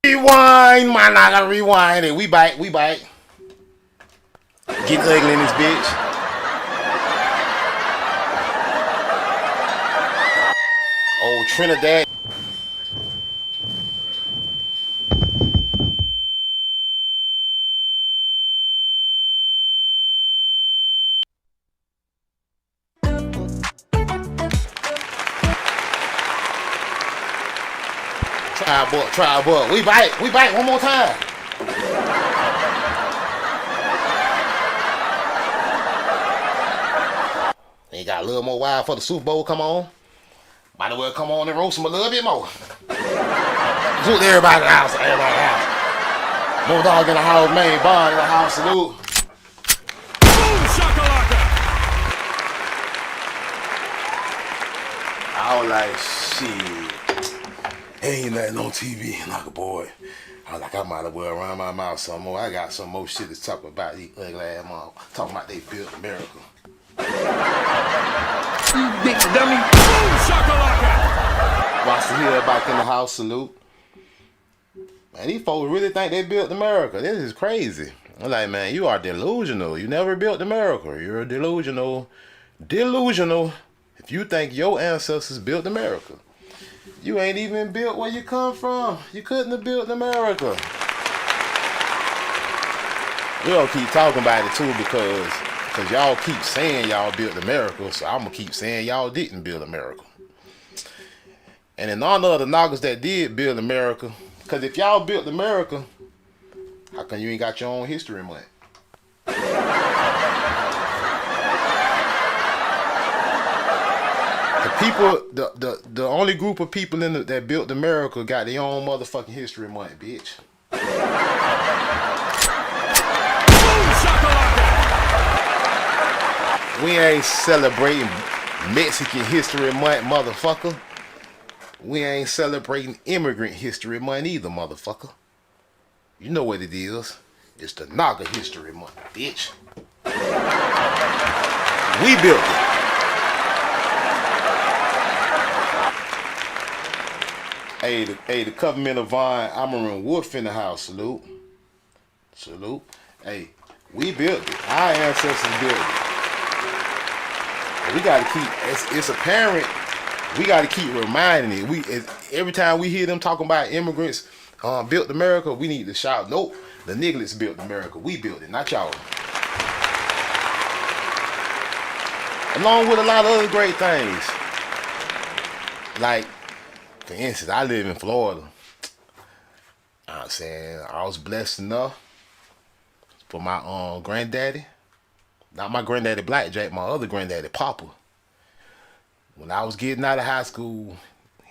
Rewind, man, I gotta rewind it. We bite. Get ugly in this bitch. Old Trinidad. Try boy. We bite one more time. They got a little more wild for the Super Bowl. Come on. Might as well come on and roast them a little bit more. Salute everybody in the house. Bulldog in the house, man. Bond in the house. Salute. Boom shakalaka. I was like, shit. Ain't nothing on TV like a boy. I was like, I might as well run my mouth some more. I got some more shit to talk about these ugly ass mom. Talking about they built America. You big dummy. Boom shakalaka. Watch the hill back in the house. Salute. Man, these folks really think they built America. This is crazy. I'm like, man, you are delusional. You never built America. You're delusional. Delusional. If you think your ancestors built America. You ain't even built where you come from. You couldn't have built America. We don't keep talking about it too because y'all keep saying y'all built America, so I'm gonna keep saying y'all didn't build America. And in honor of the knockers that did build America, because if y'all built America, how come you ain't got your own history month? The only group of people that built America got their own motherfucking history month, bitch. We ain't celebrating Mexican History Month, motherfucker. We ain't celebrating Immigrant History Month either, motherfucker. You know what it is. It's the Naga History Month, bitch. We built it. Hey, the Covenant of Vine, Amarin Wolf in the house. Salute. Hey, we built it. Our ancestors built it. We gotta keep. It's apparent. We gotta keep reminding it. Every time we hear them talking about immigrants built America, we need to shout, nope, the niggas built America. We built it, not y'all. Along with a lot of other great things, like. For instance, I live in Florida. I'm saying I was blessed enough for my granddaddy, not my granddaddy Blackjack, my other granddaddy Papa. When I was getting out of high school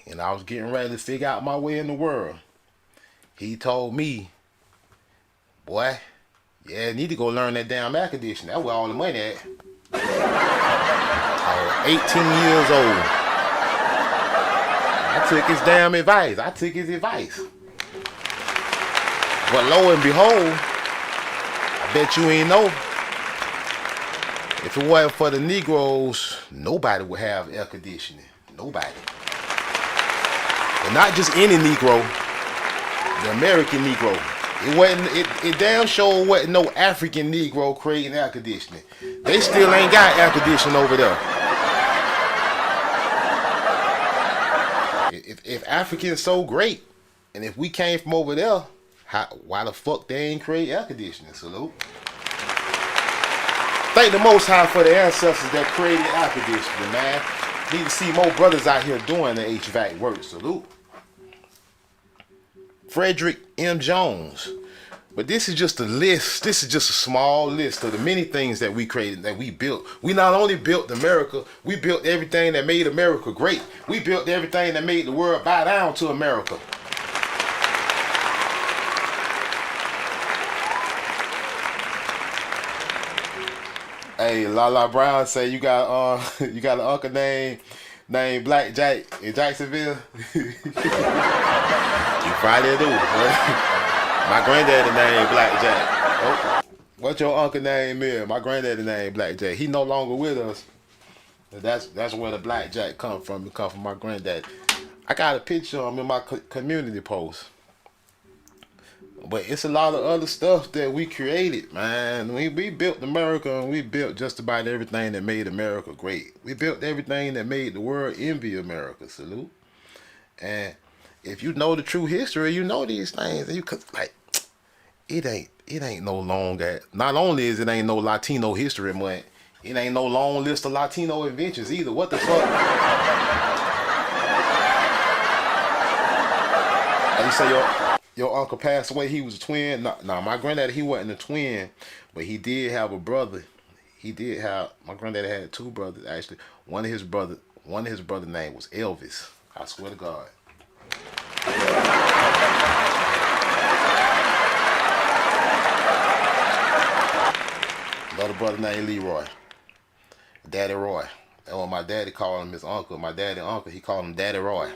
and I was getting ready to figure out my way in the world, he told me, boy, yeah, you need to go learn that damn air conditioning. That's where all the money at. I was 18 years old. I took his damn advice. But lo and behold, I bet you ain't know. If it wasn't for the Negroes, nobody would have air conditioning. Nobody. And not just any Negro, the American Negro. It damn sure wasn't no African Negro creating air conditioning. They still ain't got air conditioning over there. If Africans so great, and if we came from over there, why the fuck they ain't create air conditioning? Salute. Thank the Most High for the ancestors that created air conditioning, man. Need to see more brothers out here doing the HVAC work. Salute. Frederick M. Jones. But this is just a list. This is just a small list of the many things that we created, that we built. We not only built America, we built everything that made America great. We built everything that made the world bow down to America. Hey, Lala Brown say you got an uncle named Blackjack in Jacksonville. You probably do. My granddaddy named Blackjack. Oh, what your uncle name is? My granddaddy named Blackjack. He no longer with us. That's where the Blackjack come from. It come from my granddaddy. I got a picture of him in my community post. But it's a lot of other stuff that we created, man. We built America, and we built just about everything that made America great. We built everything that made the world envy America. Salute. And if you know the true history, you know these things, and you could like, it ain't no long that. Not only is it ain't no Latino history month, it ain't no long list of Latino inventions either. What the fuck? And you say your uncle passed away. He was a twin. No, my granddaddy, he wasn't a twin, but he did have a brother. My granddaddy had two brothers actually. One of his brother name was Elvis. I swear to God. Another brother named Leroy. Daddy Roy. That's what my daddy called him, his uncle. My daddy uncle, he called him Daddy Roy.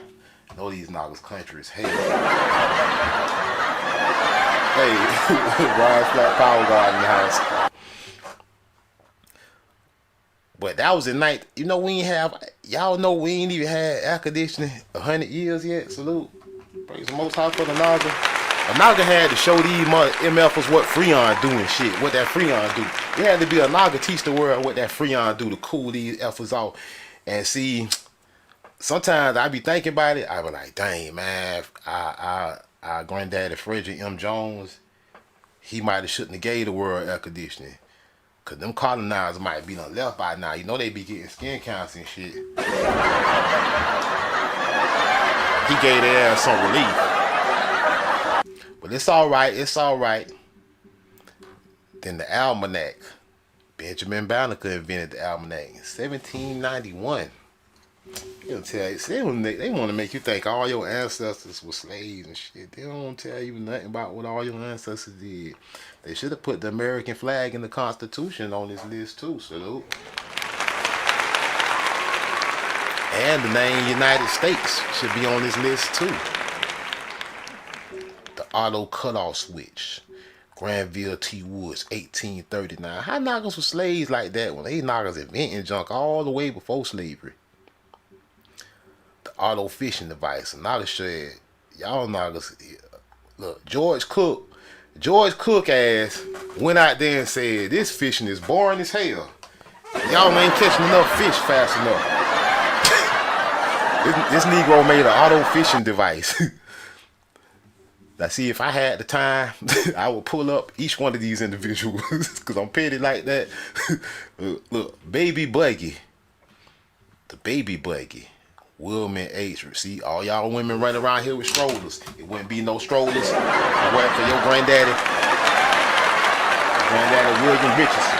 I know these knockers country as hell. Hey, Rise Flat Power God in the house. But that was the night. You know we ain't have. Y'all know we ain't even had air conditioning 100 years yet. Salute. Praise the Most High for the Naga. A Naga had to show these MFers what Freon do and shit. What that Freon do. It had to be a Naga teach the world what that Freon do to cool these effers off. And see, sometimes I be thinking about it. I be like, dang man, our granddaddy Frederick M. Jones, he might have shouldn't have gave the world air conditioning. Cause them colonizers might be done left by now. You know they be getting skin cancer and shit. He gave their ass some relief. But it's alright. Then the almanac. Benjamin Banneker invented the almanac in 1791. They'll tell you, they want to make you think all your ancestors were slaves and shit. They don't want to tell you nothing about what all your ancestors did. They should have put the American flag in the Constitution on this list too. Salute. And the name United States should be on this list too. The auto cutoff switch. Granville T. Woods, 1839. How knockers were slaves like that when they knockers inventing junk all the way before slavery? The auto fishing device. Knockers said, y'all knockers, look, George Cook ass went out there and said, this fishing is boring as hell. Y'all ain't catching enough fish fast enough. this Negro made an auto fishing device. Now see, if I had the time, I would pull up each one of these individuals because I'm petty like that. Look, baby buggy. The baby buggy. Wilman H. See, all y'all women running around here with strollers. It wouldn't be no strollers. It wasn't for your granddaddy. Granddaddy William Richardson.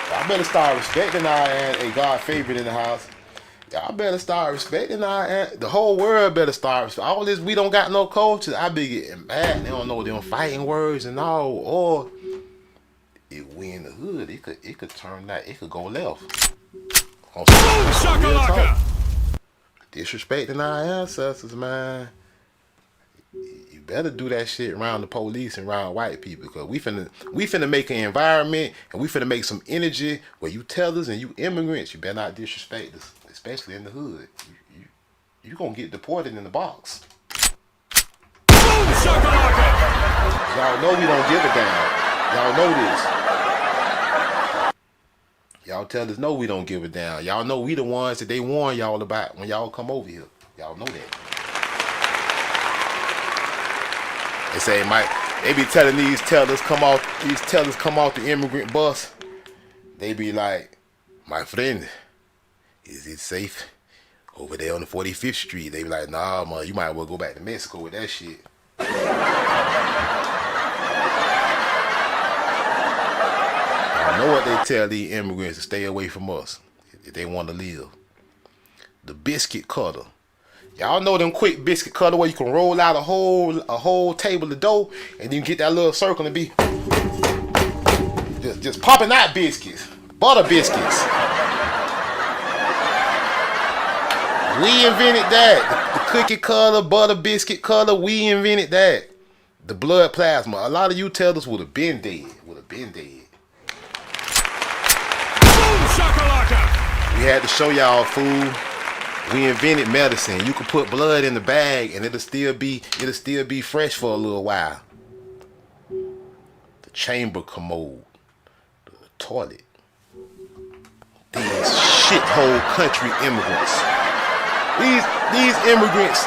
Y'all better start respecting our aunt, a God favorite in the house. Y'all better start respecting our aunt. The whole world better start respecting. All this, we don't got no culture. I be getting mad. They don't know them fighting words and all. Or if we in the hood, it could turn that. It could go left. On some disrespecting our ancestors, man. You better do that shit around the police and around white people, because we finna make an environment and we finna make some energy where you tellers and you immigrants, you better not disrespect us, especially in the hood. You gonna get deported in the box. Y'all know we don't give a damn. Y'all know this. Y'all tell us know we don't give a damn. Y'all know we the ones that they warn y'all about when y'all come over here. Y'all know that. They say they be telling these tellers come off the immigrant bus. They be like, my friend, is it safe over there on the 45th Street? They be like, nah, man, you might well go back to Mexico with that shit. I know what they tell these immigrants to stay away from us if they want to live. The biscuit cutter. Y'all know them quick biscuit cutter where you can roll out a whole table of dough and you get that little circle and be just popping out biscuits, butter biscuits. We invented that. The cookie cutter, butter biscuit cutter. We invented that. The blood plasma. A lot of you tellers would have been dead. We had to show y'all, fool. We invented medicine. You could put blood in the bag and it'll still be fresh for a little while. chamber commode, the toilet. These shithole country immigrants. These immigrants,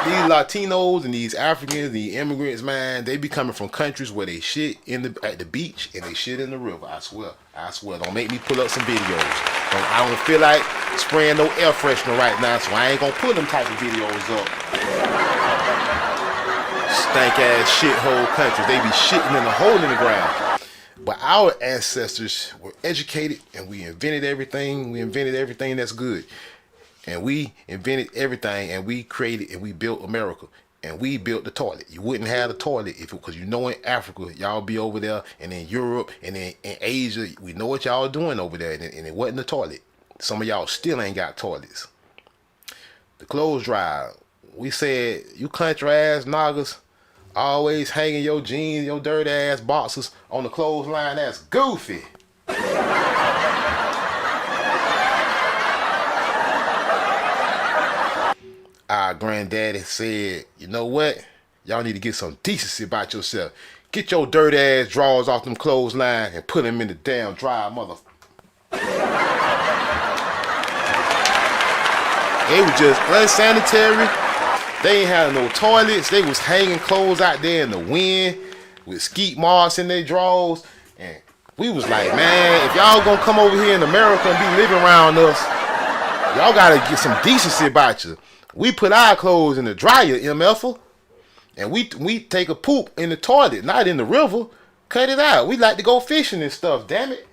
these Latinos and these Africans, the immigrants, man, they be coming from countries where they shit at the beach and they shit in the river. I swear. Don't make me pull up some videos. I don't feel like spraying no air freshener right now, so I ain't gonna pull them type of videos up. Stank ass shithole countries. They be shitting in a hole in the ground. But our ancestors were educated and we invented everything. We invented everything that's good. And we invented everything and we created and we built America. And we built the toilet. You wouldn't have the toilet because in Africa, y'all be over there, and in Europe and in Asia, we know what y'all doing over there, and it wasn't the toilet. Some of y'all still ain't got toilets. The clothes dryer. We said, you country ass niggas always hanging your jeans, your dirty ass boxers on the clothesline. That's goofy. Our granddaddy said, you know what? Y'all need to get some decency about yourself. Get your dirty ass drawers off them clothesline and put them in the damn dryer, mother. They were just unsanitary. They ain't had no toilets. They was hanging clothes out there in the wind with skeet marks in their drawers. And we was like, man, if y'all gonna come over here in America and be living around us, y'all gotta get some decency about you. We put our clothes in the dryer, MF'er, and we take a poop in the toilet, not in the river. Cut it out. We like to go fishing and stuff, damn it.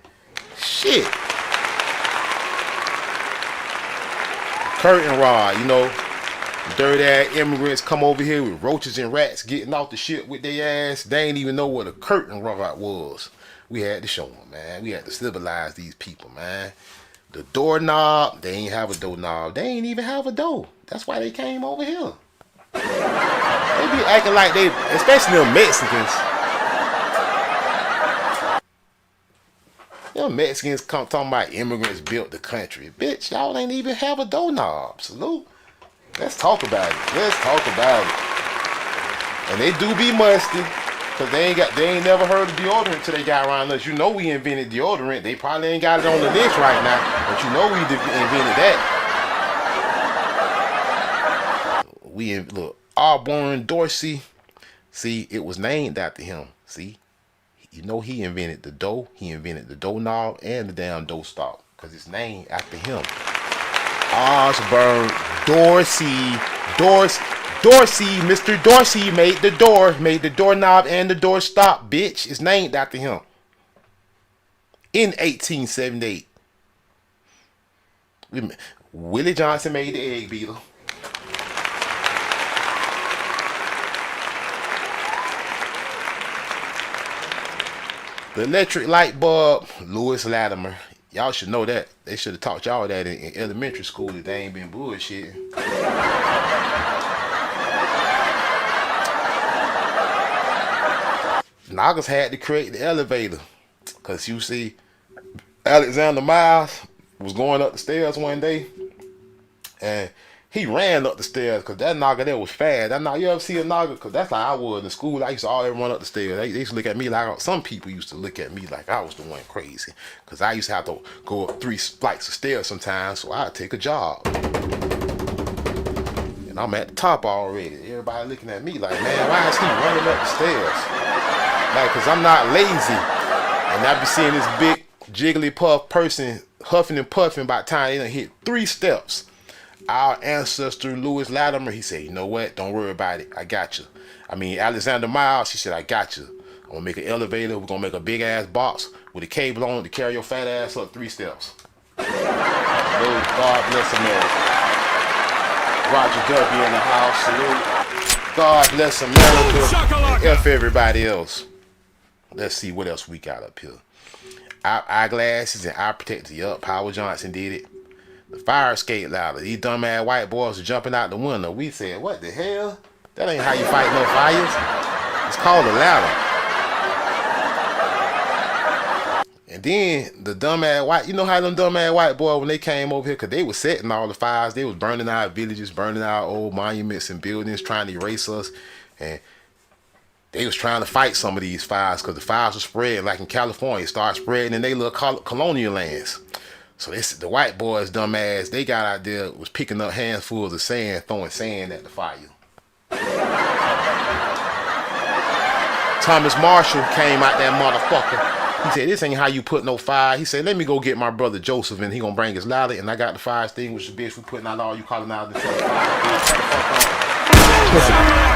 Shit. Curtain rod, you know. Dirty ass immigrants come over here with roaches and rats getting off the shit with their ass. They ain't even know what a curtain rod was. We had to show them, man. We had to civilize these people, man. The doorknob, they ain't have a doorknob. They ain't even have a door. That's why they came over here. They be acting like they, especially them Mexicans. Them Mexicans come talking about immigrants built the country. Bitch, y'all ain't even have a doorknob. Salute. Let's talk about it. Let's talk about it. And they do be musty. Cause they ain't never heard of deodorant till they got around us. You know we invented deodorant. They probably ain't got it on the list right now, but you know we invented that. Look, Auburn Dorsey. See, it was named after him. See, you know he invented the dough. He invented the doorknob and the damn dough stop, cause it's named after him. Osborne Dorsey. Mr. Dorsey made the doorknob and the door stop, bitch. It's named after him. In 1878. Willie Johnson made the egg beater. The electric light bulb, Lewis Latimer. Y'all should know that. They should have taught y'all that in elementary school if they ain't been bullshitting. Nagas had to create the elevator. Because you see, Alexander Miles was going up the stairs one day. And he ran up the stairs because that Naga there was fast. You ever see a Naga? Because that's like I was in school. I used to always run up the stairs. They used to look at me like, some people used to look at me like I was the one crazy. Because I used to have to go up 3 flights of stairs sometimes. So I'd take a job. And I'm at the top already. Everybody looking at me like, man, why is he running up the stairs? Like, because I'm not lazy. And I be seeing this big jiggly-puff person huffing and puffing by the time they done hit 3 steps. Our ancestor, Lewis Latimer, he said, you know what? Don't worry about it. I got you. Alexander Miles, he said, I got you. I'm going to make an elevator. We're going to make a big-ass box with a cable on it to carry your fat ass up 3 steps. God bless America. Roger W in the house. Salute. God bless America. And F everybody else. Let's see what else we got up here. Our eyeglasses and eye protectors. Yup, Howard Johnson did it. The fire escape ladder. These dumbass white boys are jumping out the window. We said, what the hell? That ain't how you fight no fires. It's called a ladder. And then the dumbass white, you know how them dumbass white boys, when they came over here, because they was setting all the fires, they was burning our villages, burning our old monuments and buildings, trying to erase us. And they was trying to fight some of these fires because the fires were spreading, like in California, it started spreading in their little colonial lands. So the white boys, dumbass, they got out there, was picking up handfuls of sand, throwing sand at the fire. Thomas Marshall came out that motherfucker. He said, this ain't how you put no fire. He said, let me go get my brother Joseph and he gonna bring his ladder and I got the fire extinguisher, bitch. We putting out all you calling out the fire.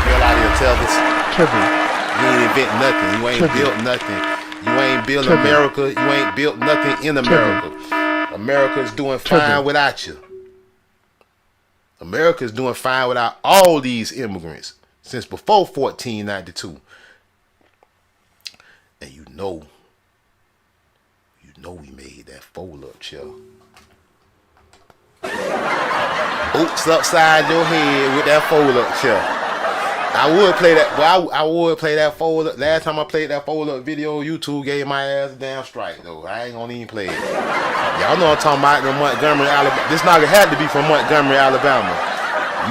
Hell out here, tell us. You ain't invent nothing. You ain't built nothing. You ain't built America. You ain't built nothing in America. America's doing fine without you. America's doing fine without all these immigrants since before 1492. And you know we made that fold-up chair. Oops, upside your head with that fold-up chair. I would play that, but I would play that fold-up. Last time I played that fold-up video, YouTube gave my ass a damn strike, though. I ain't gonna even play it. Y'all know I'm talking about in Montgomery, Alabama. This nigga had to be from Montgomery, Alabama.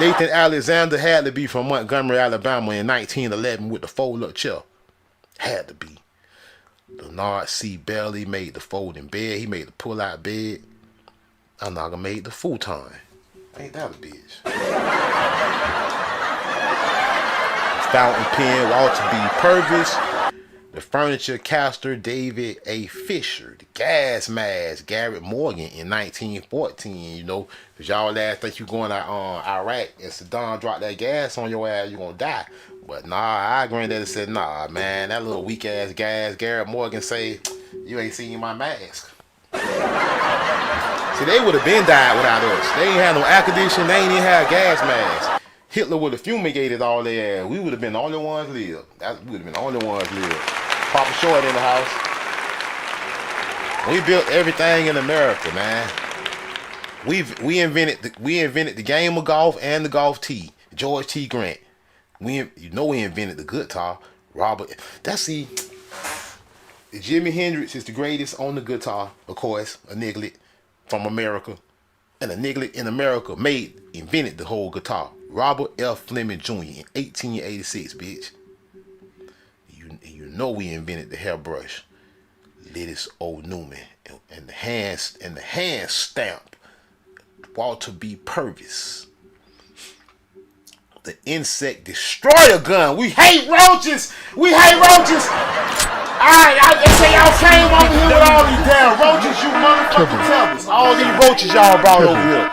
Nathan Alexander had to be from Montgomery, Alabama in 1911 with the fold-up chair. Had to be. Bernard C. Bailey made the folding bed. He made the pull-out bed. That nigga made the futon. Ain't that a bitch? Fountain pen, Walter B. Purvis. The furniture caster, David A. Fisher. The gas mask, Garrett Morgan in 1914. You know, because y'all last think you going out on Iraq and Saddam dropped that gas on your ass, you gonna die. But nah, our granddaddy said, nah, man, that little weak ass gas. Garrett Morgan say, you ain't seen my mask. See, they would have been died without us. They ain't had no air conditioning. They ain't even had gas masks. Hitler would have fumigated all their ass. We would have been the only ones live. We would have been the only ones live. Papa Short in the house. We built everything in America, man. We invented the game of golf and the golf tee. George T. Grant. We invented the guitar. Robert. Jimi Hendrix is the greatest on the guitar, of course, a niglet from America. And a niglet in America invented the whole guitar. Robert F. Fleming Jr. in 1886, bitch. You know we invented the hairbrush. Lidis O. Newman and the hand stamp. Walter B. Purvis. The insect destroyer gun. We hate roaches. We hate roaches. Alright, they say y'all came over here with all these damn roaches, you motherfucking tellers. All these roaches y'all brought over here.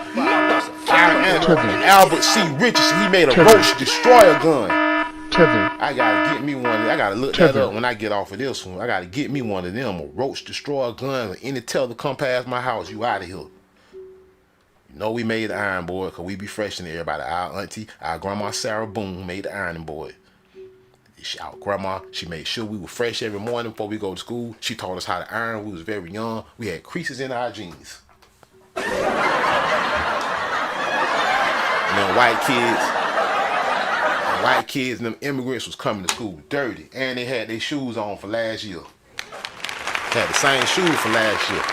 Albert C. Richardson, he made a roach destroyer gun. I gotta get me one. I gotta look that up when I get off of this one. I gotta get me one of them, a roach destroyer gun. Any teller come past my house, you out of here. You know we made the iron board because we be freshening everybody. Our auntie, our grandma Sarah Boone made the ironing board. Our grandma, she made sure we were fresh every morning before we go to school. She taught us how to iron. We was very young. We had creases in our jeans. And then white kids and them immigrants was coming to school dirty. And they had their shoes on for last year. Had the same shoes for last year.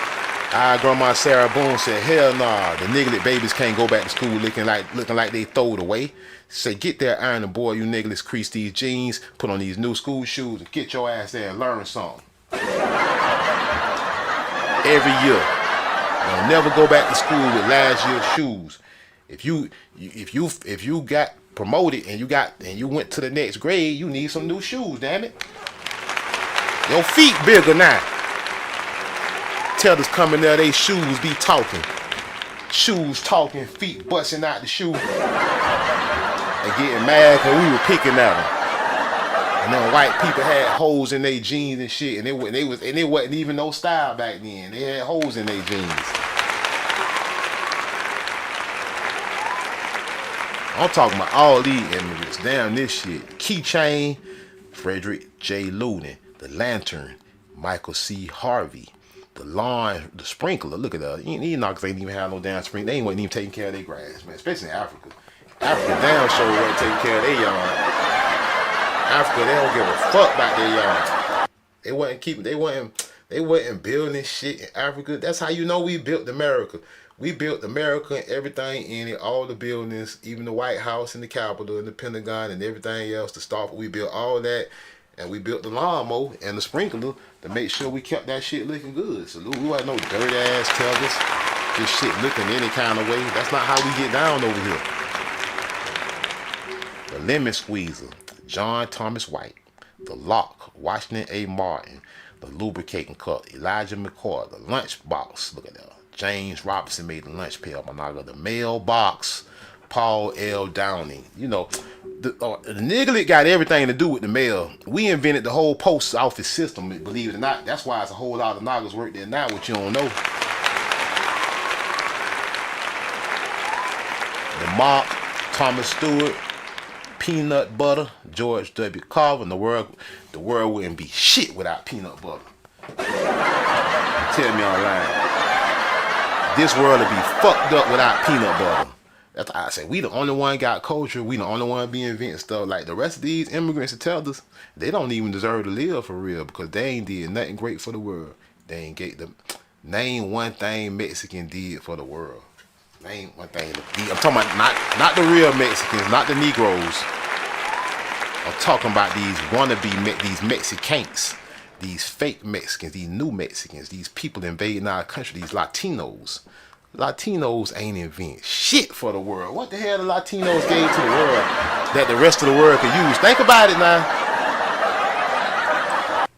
Our grandma Sarah Boone said, hell nah, the niggelet babies can't go back to school looking like they throw it away. Say, get that ironing board, you nigglets, crease these jeans, put on these new school shoes, and get your ass there and learn something. Every year. You'll never go back to school with last year's shoes. If you got promoted and you went to the next grade, you need some new shoes, damn it. Your feet bigger now. Tellers coming there, they shoes be talking. Shoes talking, feet busting out the shoe. And getting mad because we were picking at them. And then white people had holes in their jeans and shit, and it wasn't even no style back then. They had holes in their jeans. I'm talking about all these immigrants. Damn this shit. Keychain, Frederick J. Loudon. The Lantern, Michael C. Harvey. The lawn, the sprinkler. Look at that. These knockers ain't even have no damn sprinkler. They ain't even taking care of their grass, man. Especially in Africa. Africa damn sure wasn't taking care of their yard. Africa, they don't give a fuck about their yard. They wasn't building shit in Africa. That's how you know we built America. We built America and everything in it, all the buildings, even the White House and the Capitol and the Pentagon and everything else to start. We built all that And we built the lawnmower and the sprinkler to make sure we kept that shit looking good. So we wasn't no dirty ass tellers. This shit looking any kind of way. That's not how we get down over here. The lemon squeezer, John Thomas White. The lock, Washington A. Martin. The lubricating cup, Elijah McCoy. The lunch box, look at that. James Robinson made the lunch pail, my nigga. The mailbox, Paul L. Downing. You know, the nigga got everything to do with the mail. We invented the whole post office system, believe it or not. That's why it's a whole lot of niggas work there now, what you don't know. The mop, Thomas Stewart. Peanut butter, George W. Carver. And the world wouldn't be shit without peanut butter. Tell me online. This world would be fucked up without peanut butter. That's why I say we the only one got culture. We the only one be inventing stuff. Like the rest of these immigrants that tell us, they don't even deserve to live for real because they ain't did nothing great for the world. They ain't get them. Name one thing Mexican did for the world. Name one thing. I'm talking about not the real Mexicans, not the Negroes. I'm talking about these wannabe, these Mexicans, these fake Mexicans, these new Mexicans, these people invading our country, these Latinos. Latinos ain't invent shit for the world. What the hell the Latinos gave to the world that the rest of the world could use? Think about it now.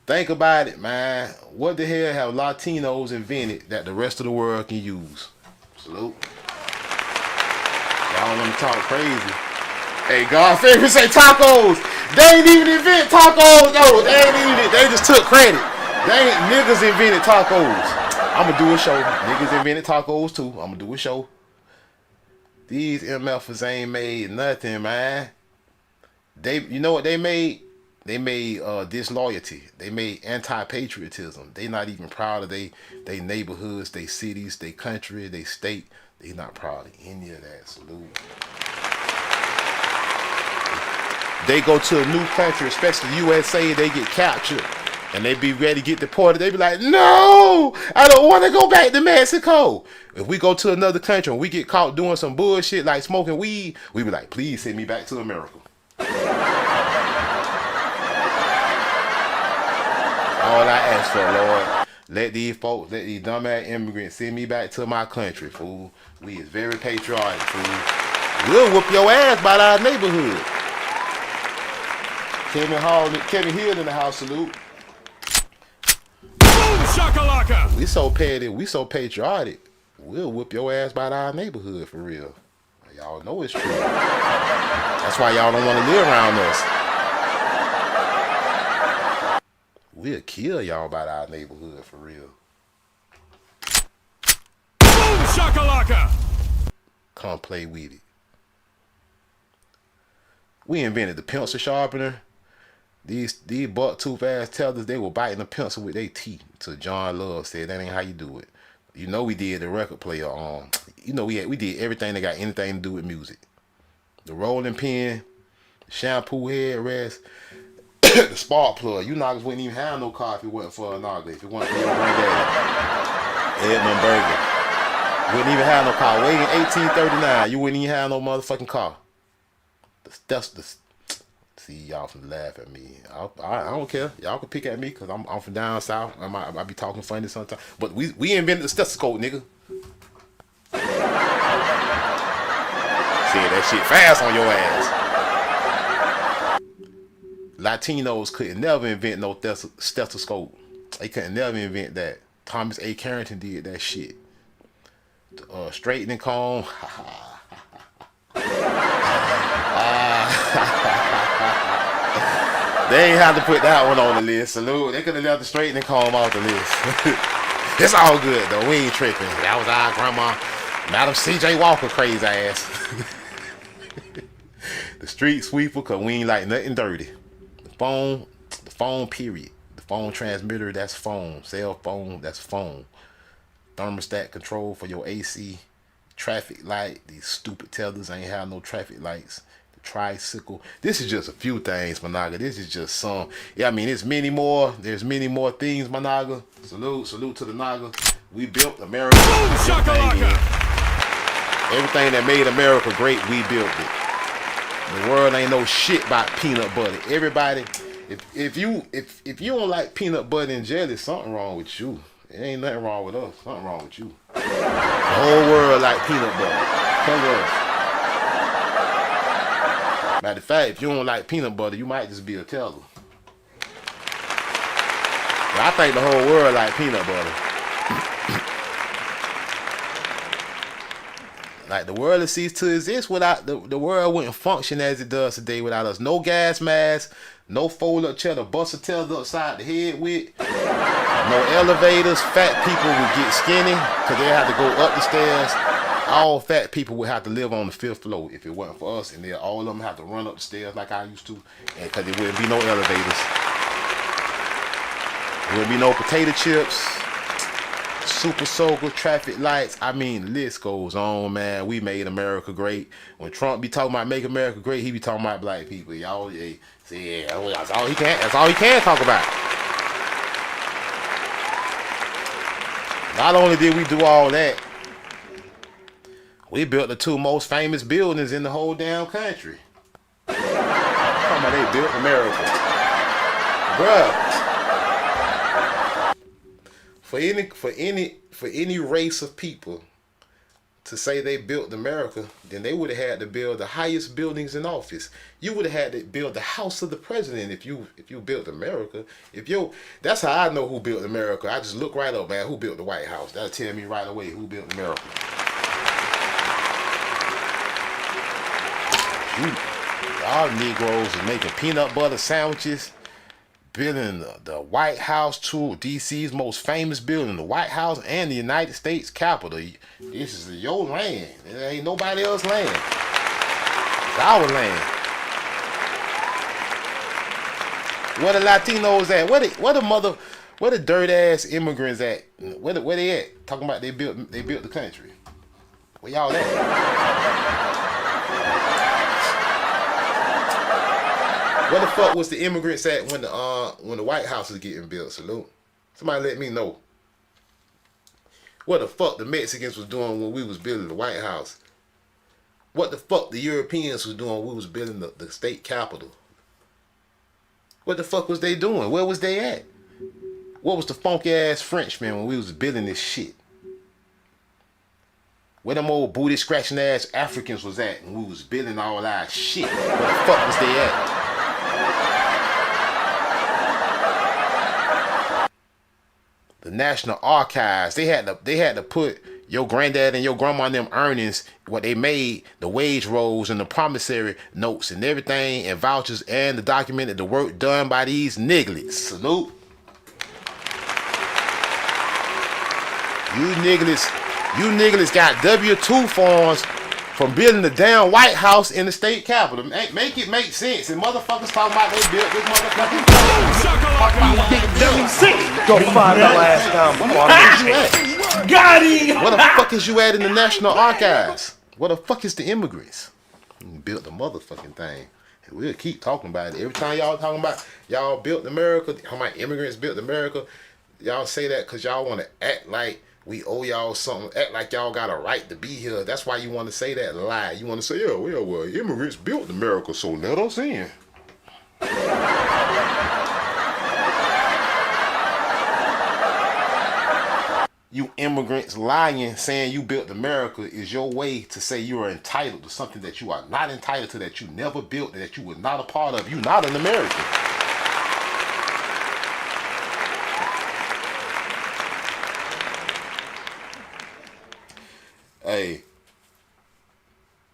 Think about it, man. What the hell have Latinos invented that the rest of the world can use? Salute. Y'all want to talk crazy. Hey, God favorite say tacos. They ain't even invent tacos, though. They just took credit. Niggas invented tacos. I'ma do a show. Niggas invented tacos too. I'ma do a show. These MFers ain't made nothing, man. You know what they made? They made disloyalty. They made anti-patriotism. They not even proud of they neighborhoods, they cities, they country, they state. They not proud of any of that. Salute. They go to a new country, especially the USA, they get captured. And they be ready to get deported. They be like, no, I don't want to go back to Mexico. If we go to another country and we get caught doing some bullshit like smoking weed, we be like, please send me back to America. All I ask for, Lord, let these folks, let these dumbass immigrants send me back to my country, fool. We is very patriotic, fool. We'll whoop your ass by our neighborhood. Kevin Hill in the house, salute. Shakalaka! We so petty, we so patriotic. We'll whoop your ass by our neighborhood for real. Y'all know it's true. That's why y'all don't want to live around us. We'll kill y'all by our neighborhood for real. Boom shakalaka! Come play with it. We invented the pencil sharpener. These buck-tooth ass tellers, they were biting the pencil with their teeth. So John Love said that ain't how you do it. You know we did the record player. You know we did everything that got anything to do with music. The rolling pin, the shampoo head rest, the spark plug. You niggas wouldn't even have no car if it wasn't for a nigga. If it wasn't for your granddaddy, Edmund Berger, wouldn't even have no car. Waiting 1839, you wouldn't even have no motherfucking car. See, y'all from laugh at me. I don't care. Y'all can pick at me because I'm from down south. I be talking funny sometimes. But we invented the stethoscope, nigga. Said that shit fast on your ass. Latinos couldn't never invent no stethoscope. They couldn't never invent that. Thomas A. Carrington did that shit. Straightening comb. They ain't have to put that one on the list. Salute. They could have left the straightening comb off the list. It's all good though. We ain't tripping. That was our grandma, Madam C.J. Walker, crazy ass. The street sweeper, cause we ain't like nothing dirty. The phone period. The phone transmitter, that's phone. Cell phone, that's phone. Thermostat control for your AC. Traffic light. These stupid tellers ain't have no traffic lights. The tricycle. This is just a few things, Managa. This is just some. Yeah, I mean, there's many more. There's many more things, Managa. Salute to the Naga. We built America. Everything that made America great, we built it. The world ain't no shit about peanut butter. Everybody If you don't like peanut butter and jelly, something wrong with you. It ain't nothing wrong with us. Something wrong with you. The whole world like peanut butter. Come to us. Matter of fact, if you don't like peanut butter, you might just be a teller. But I think the whole world like peanut butter. Like the world has ceased to exist without the world wouldn't function as it does today without us. No gas mask, no fold up chair to bust a tail upside the head with, no elevators. Fat people would get skinny because they had to go up the stairs. All fat people would have to live on the 5th floor if it wasn't for us, and then all of them have to run up the stairs like I used to, and because there wouldn't be no elevators. There wouldn't be no potato chips. Super soaker, traffic lights. I mean, the list goes on, man. We made America great. When Trump be talking about make America great, he be talking about black people. Y'all, see, yeah, that's all he can. That's all he can talk about. Not only did we do all that, we built the 2 most famous buildings in the whole damn country. Talking about they built America, bruh. For any race of people to say they built America, then they would have had to build the highest buildings in office. You would have had to build the house of the president if you built America. That's how I know who built America. I just look right up, man, who built the White House. That'll tell me right away who built America. Y'all Negroes are making peanut butter sandwiches, building the White House, two of DC's most famous building, the White House and the United States Capitol. This is your land. It ain't nobody else's land. It's our land. Where the Latinos at? Where the dirt ass immigrants at? Where they at? Talking about they built the country. Where y'all at? Where the fuck was the immigrants at when the White House was getting built? Salute. Somebody let me know. What the fuck the Mexicans was doing when we was building the White House? What the fuck the Europeans was doing when we was building the state capitol? What the fuck was they doing? Where was they at? What was the funky ass Frenchmen when we was building this shit? Where them old booty scratching ass Africans was at when we was building all our shit? Where the fuck was they at? The National Archives, they had to put your granddad and your grandma and them earnings, what they made, the wage rolls and the promissory notes and everything and vouchers and the documented the work done by these nigglets. Salute. You nigglets got W-2 forms from building the damn White House in the state capitol. Make it make sense. And motherfuckers talking about they built this motherfucking Go find the last time. Got him! Where the fuck is you at in the National Archives? Where the fuck is the immigrants? You built the motherfucking thing. And we'll keep talking about it. Every time y'all talking about y'all built America, how many immigrants built America, y'all say that because y'all want to act like we owe y'all something, act like y'all got a right to be here. That's why you want to say that lie. You want to say, yeah, well, immigrants built America, so let us in. You immigrants lying, saying you built America is your way to say you are entitled to something that you are not entitled to, that you never built, that you were not a part of. You're not an American. Hey,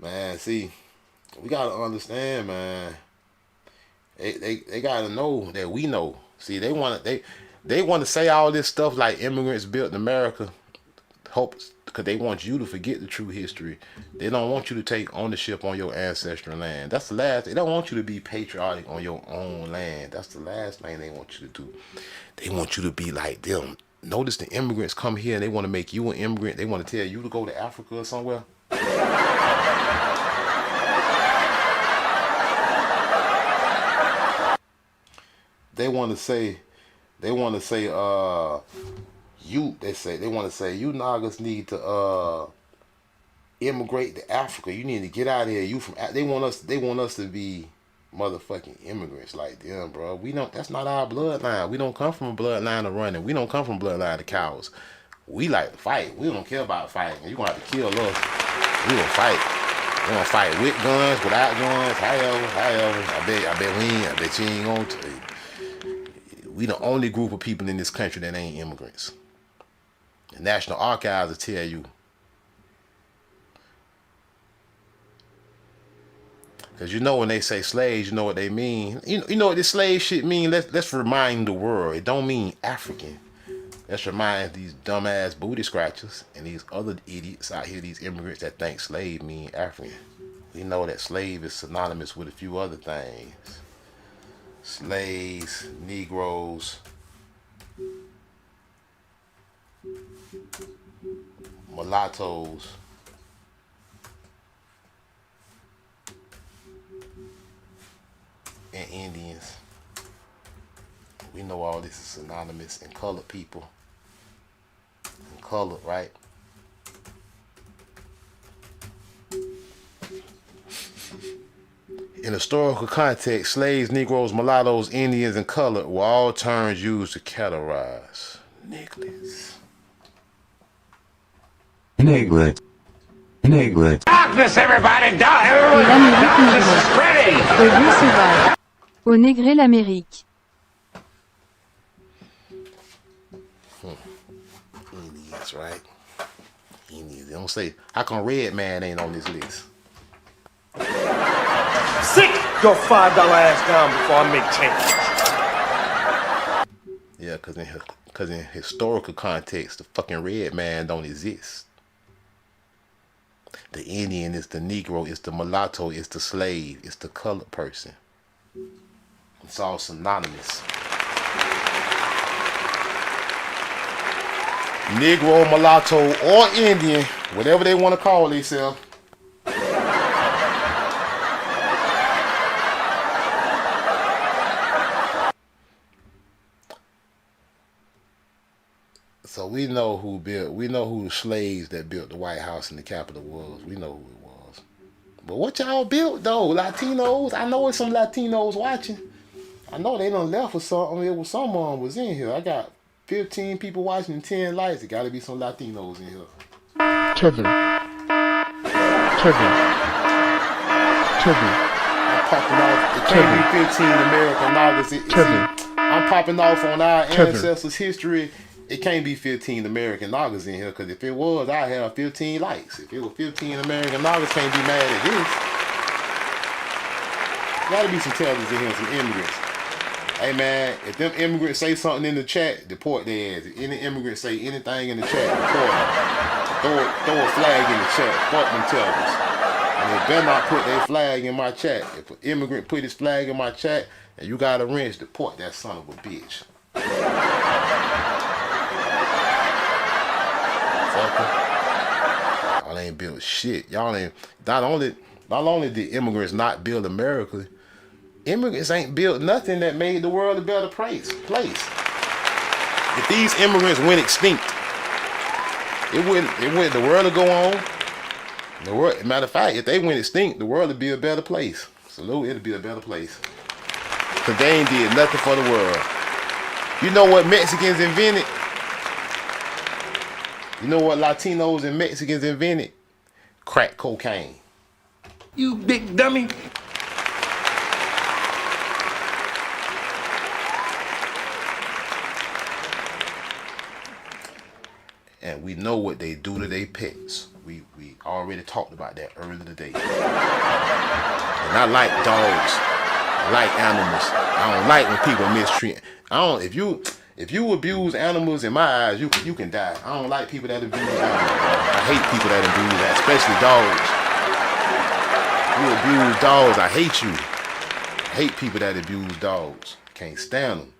man, see, we gotta understand, man. They gotta know that we know. See, they want to say all this stuff like immigrants built America, because they want you to forget the true history. They don't want you to take ownership on your ancestral land. That's the last. They don't want you to be patriotic on your own land. That's the last thing they want you to do. They want you to be like them. Notice the immigrants come here and they want to make you an immigrant. They want to tell you to go to Africa or somewhere. They want to say, you Nagas need to immigrate to Africa. You need to get out of here. They want us to be motherfucking immigrants like them, bro. We don't. That's not our bloodline. We don't come from a bloodline of running. We don't come from a bloodline of cowards. We like to fight. We don't care about fighting. You gonna have to kill us. We gonna fight. We gonna fight with guns, without guns, however. I bet we ain't. I bet you ain't gonna. We the only group of people in this country that ain't immigrants. The National Archives will tell you. Because you know when they say slaves, you know what they mean. You know what this slave shit mean? Let's remind the world. It don't mean African. Let's remind these dumbass booty scratchers and these other idiots out here, these immigrants that think slave mean African. We know that slave is synonymous with a few other things. Slaves, Negroes, mulattoes, and Indians. We know all this is synonymous, and colored people. And colored, right? In historical context, slaves, Negroes, mulattoes, Indians, and colored were all terms used to categorize niggas. Niglet. Niglet. Darkness, everybody! Darkness is spreading! Revue sauvage. Au Négré l'Amérique. Indians, right? Indians. They don't say, how come Red Man ain't on this list? Sit your $5 ass down before I make change. Yeah, because in historical context, the fucking Red Man don't exist. The Indian is the Negro, it's the mulatto, it's the slave, it's the colored person. It's all synonymous. Negro, mulatto, or Indian, whatever they want to call themselves. So we know who the slaves that built the White House and the Capitol was. We know who it was. But what y'all built though? Latinos? I know it's some Latinos watching. I know they done left or something. It was someone was in here. I got 15 people watching and 10 lights. It gotta be some Latinos in here. Trigger. I'm popping off. It can't be 15 American August. I'm popping off on our ancestors' history. It can't be 15 American August in here, because if it was, I'd have 15 likes. If it was 15 American August, can't be mad at this. Gotta be some tellers in here, some immigrants. Hey man, if them immigrants say something in the chat, deport their ass. If any immigrants say anything in the chat, deport them. Throw a flag in the chat. Fuck them tellers. And they better not put their flag in my chat. If an immigrant put his flag in my chat and you got a wrench, deport that son of a bitch. Y'all ain't built shit. Y'all ain't. Not only did immigrants not build America, immigrants ain't built nothing that made the world a better place. If these immigrants went extinct, the world would go on. Matter of fact, if they went extinct, the world would be a better place. Salute, it'd be a better place. Cause they ain't did nothing for the world. You know what Mexicans invented? You know what Latinos and Mexicans invented? Crack cocaine. You big dummy. And we know what they do to their pets. We already talked about that earlier today. And I like dogs. I like animals. I don't like when people mistreat. If you abuse animals, in my eyes, you can die. I don't like people that abuse animals. I hate people that abuse that, especially dogs. You abuse dogs, I hate you. I hate people that abuse dogs. Can't stand them.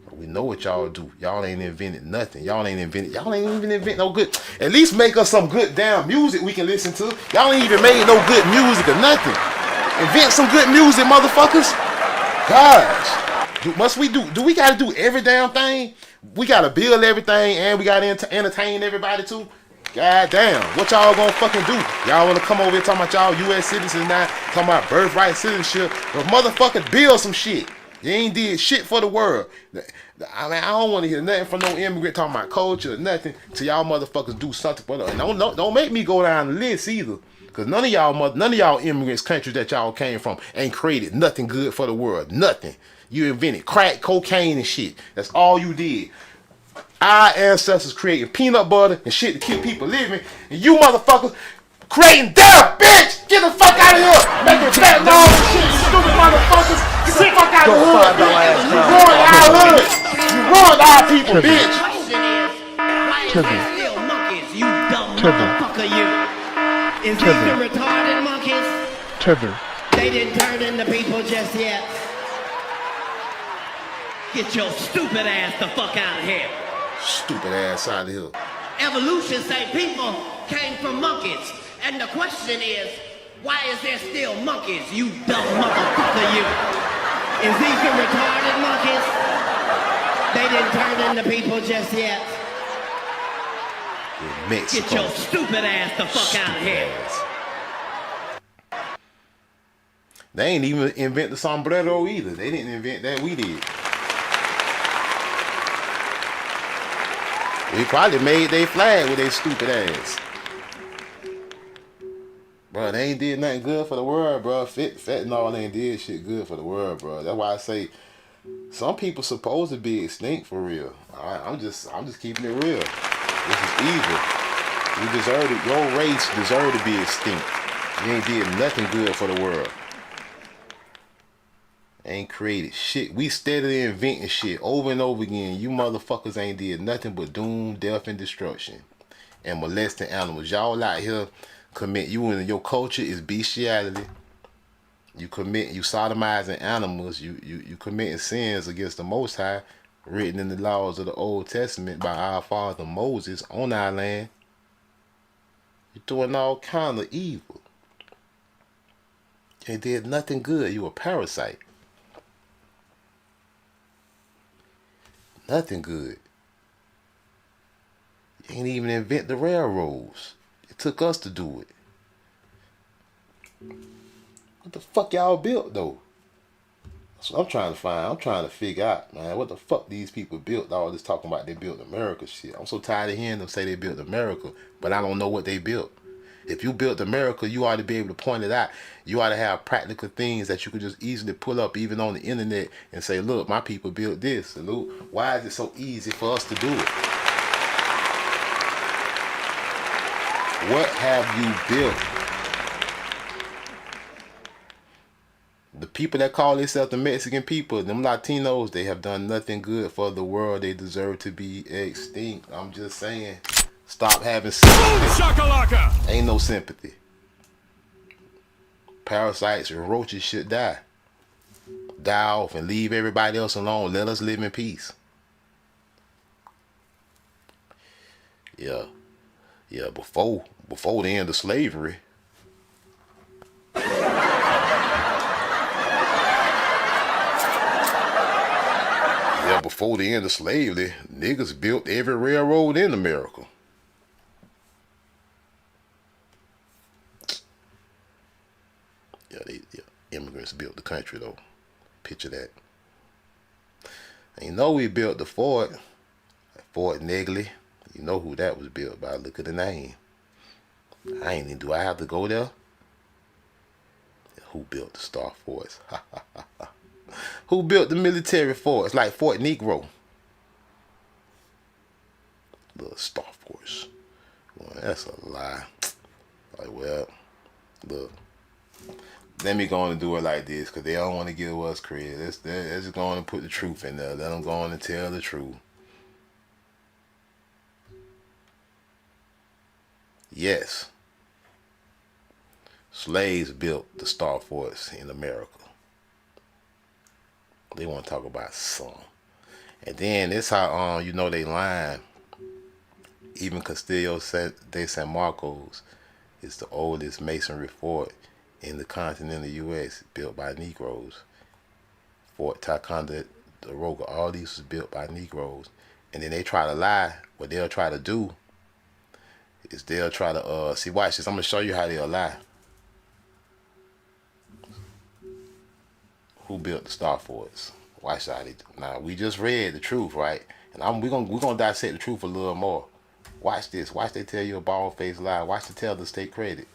But we know what y'all do. Y'all ain't invented nothing. Y'all ain't even invent no good. At least make us some good damn music we can listen to. Y'all ain't even made no good music or nothing. Invent some good music, motherfuckers. Gosh. Do we gotta do every damn thing? We gotta build everything and we gotta entertain everybody too? God damn, what y'all gonna fucking do? Y'all wanna come over here talking about y'all U.S. citizens now, talking about birthright citizenship, but motherfuckers build some shit. You ain't did shit for the world. I mean, I don't want to hear nothing from no immigrant talking about culture or nothing till y'all motherfuckers do something for the. And don't make me go down the list either, cause none of y'all immigrants, countries that y'all came from, ain't created nothing good for the world. Nothing. You invented crack, cocaine, and shit. That's all you did. Our ancestors creating peanut butter and shit to keep people living, and you motherfuckers creating death, bitch! Get the fuck out of here! Making fat laws and shit, you stupid motherfuckers! Get the fuck out of the hood, bitch! You ruined our hood! You ruined our people, bitch! Why is there still monkeys, you dumb motherfucker, you? Is these the retarded monkeys? They didn't turn into people just yet. Get your stupid ass the fuck out of here. Stupid ass out of here. Evolution say people came from monkeys. And the question is, why is there still monkeys, you dumb motherfucker, you? Is these the retarded monkeys? They didn't turn into people just yet. Get your stupid ass the fuck out of here. They ain't even invent the sombrero either. They didn't invent that, we did. We probably made their flag with their stupid ass. Bro, they ain't did nothing good for the world, bro. Fentanyl ain't did shit good for the world, bro. That's why I say some people supposed to be extinct for real. I'm just keeping it real. This is evil. You deserve it. Your race deserve to be extinct. You ain't did nothing good for the world. Ain't created shit. We steadily inventing shit over and over again. You motherfuckers ain't did nothing but doom, death, and destruction. And molesting animals. Y'all out here commit, you and your culture is bestiality. You sodomizing animals. You committing sins against the Most High, written in the laws of the Old Testament by our father Moses on our land. You're doing all kind of evil. You ain't did nothing good. You a parasite. Nothing good. You ain't even invent the railroads. It took us to do it. What the fuck y'all built though? That's what I'm trying to find. I'm trying to figure out, man, what the fuck these people built. All this talking about they built America shit. I'm so tired of hearing them say they built America, but I don't know what they built. If you built America, you ought to be able to point it out. You ought to have practical things that you could just easily pull up even on the internet and say, look, my people built this. And look, why is it so easy for us to do it? What have you built? The people that call themselves the Mexican people, them Latinos, they have done nothing good for the world. They deserve to be extinct. I'm just saying. Stop having sympathy. Shakalaka! Ain't no sympathy. Parasites and roaches should die. Die off and leave everybody else alone. Let us live in peace. Yeah. Yeah, before the end of slavery. Yeah, before the end of slavery, niggas built every railroad in America. Yeah, immigrants built the country though. Picture that. And you know we built the fort, Fort Negley. You know who that was built by. Look at the name. Do I have to go there? Who built the Star Force? Who built the military force like Fort Negro? The Star Force. Well, that's a lie. Like, well, look. Let me go on and do it like this, because they don't want to give us credit. They're just going to put the truth in there. Let them go on and tell the truth. Yes. Slaves built the Star Force in America. They want to talk about some. And then this how you know they lying. Even Castillo de San Marcos is the oldest masonry fort in the continental U.S. built by Negroes. Fort Ticonderoga, all these was built by Negroes. And then they try to lie. What they'll try to do is they'll try to see. Watch this. I'm gonna show you how they'll lie. Who built the Star Forts? Watch how they. Now we just read the truth, right? And we're gonna dissect the truth a little more. Watch this. Watch they tell you a bald-faced lie. Watch they tell the state credit.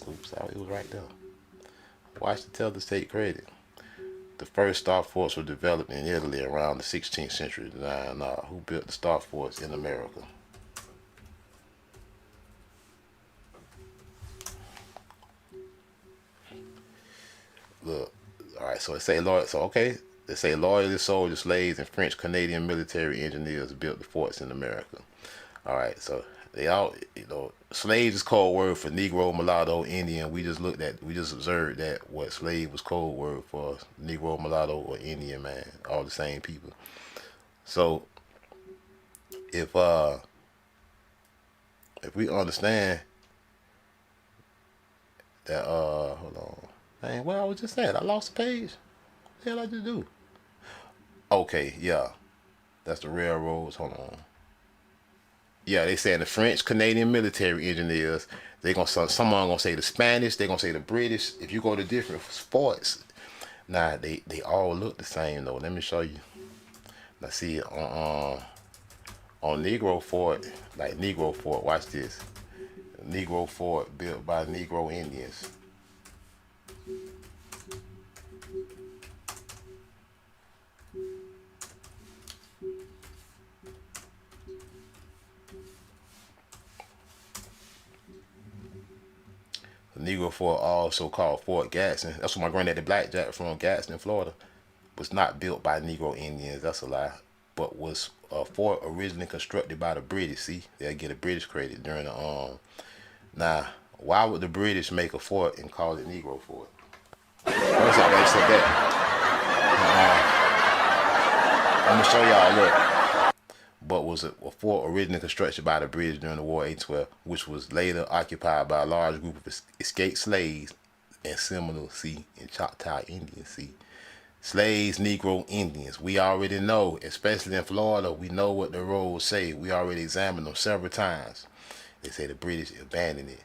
Oops, it was right there. Watch they tell the state credit. The first Star Forts were developed in Italy around the 16th century. Now, who built the Star Forts in America? Look, all right. So it say loyal. So okay, they say loyalist soldiers, slaves, and French Canadian military engineers built the forts in America. All right. So they all, slaves is code word for Negro, mulatto, Indian. We just observed that what slave was code word for Negro, mulatto, or Indian man. All the same people. So if we understand that hold on. Dang, what I was just saying, I lost the page. What the hell I just do? Okay, yeah. That's the railroads. Hold on. Yeah, they saying the French Canadian military engineers. Someone gonna say the Spanish, they gonna say the British. If you go to different sports, nah, they all look the same though. Let me show you. Now see on Negro Fort, watch this. Negro Fort built by Negro Indians. The Negro Fort, also called Fort Gadsden. That's where my granddaddy Blackjack from, Gadsden, Florida. Was not built by Negro Indians. That's a lie. But was a fort originally constructed by the British. See, they'll get a British credit during the Now, why would the British make a fort and call it Negro Fort? First off, they said that. I'm gonna show y'all. Look. But was a fort originally constructed by the British during the War of 1812, which was later occupied by a large group of escaped slaves and Seminole, and Choctaw Indians, Slaves, Negro, Indians. We already know, especially in Florida, we know what the rolls say. We already examined them several times. They say the British abandoned it.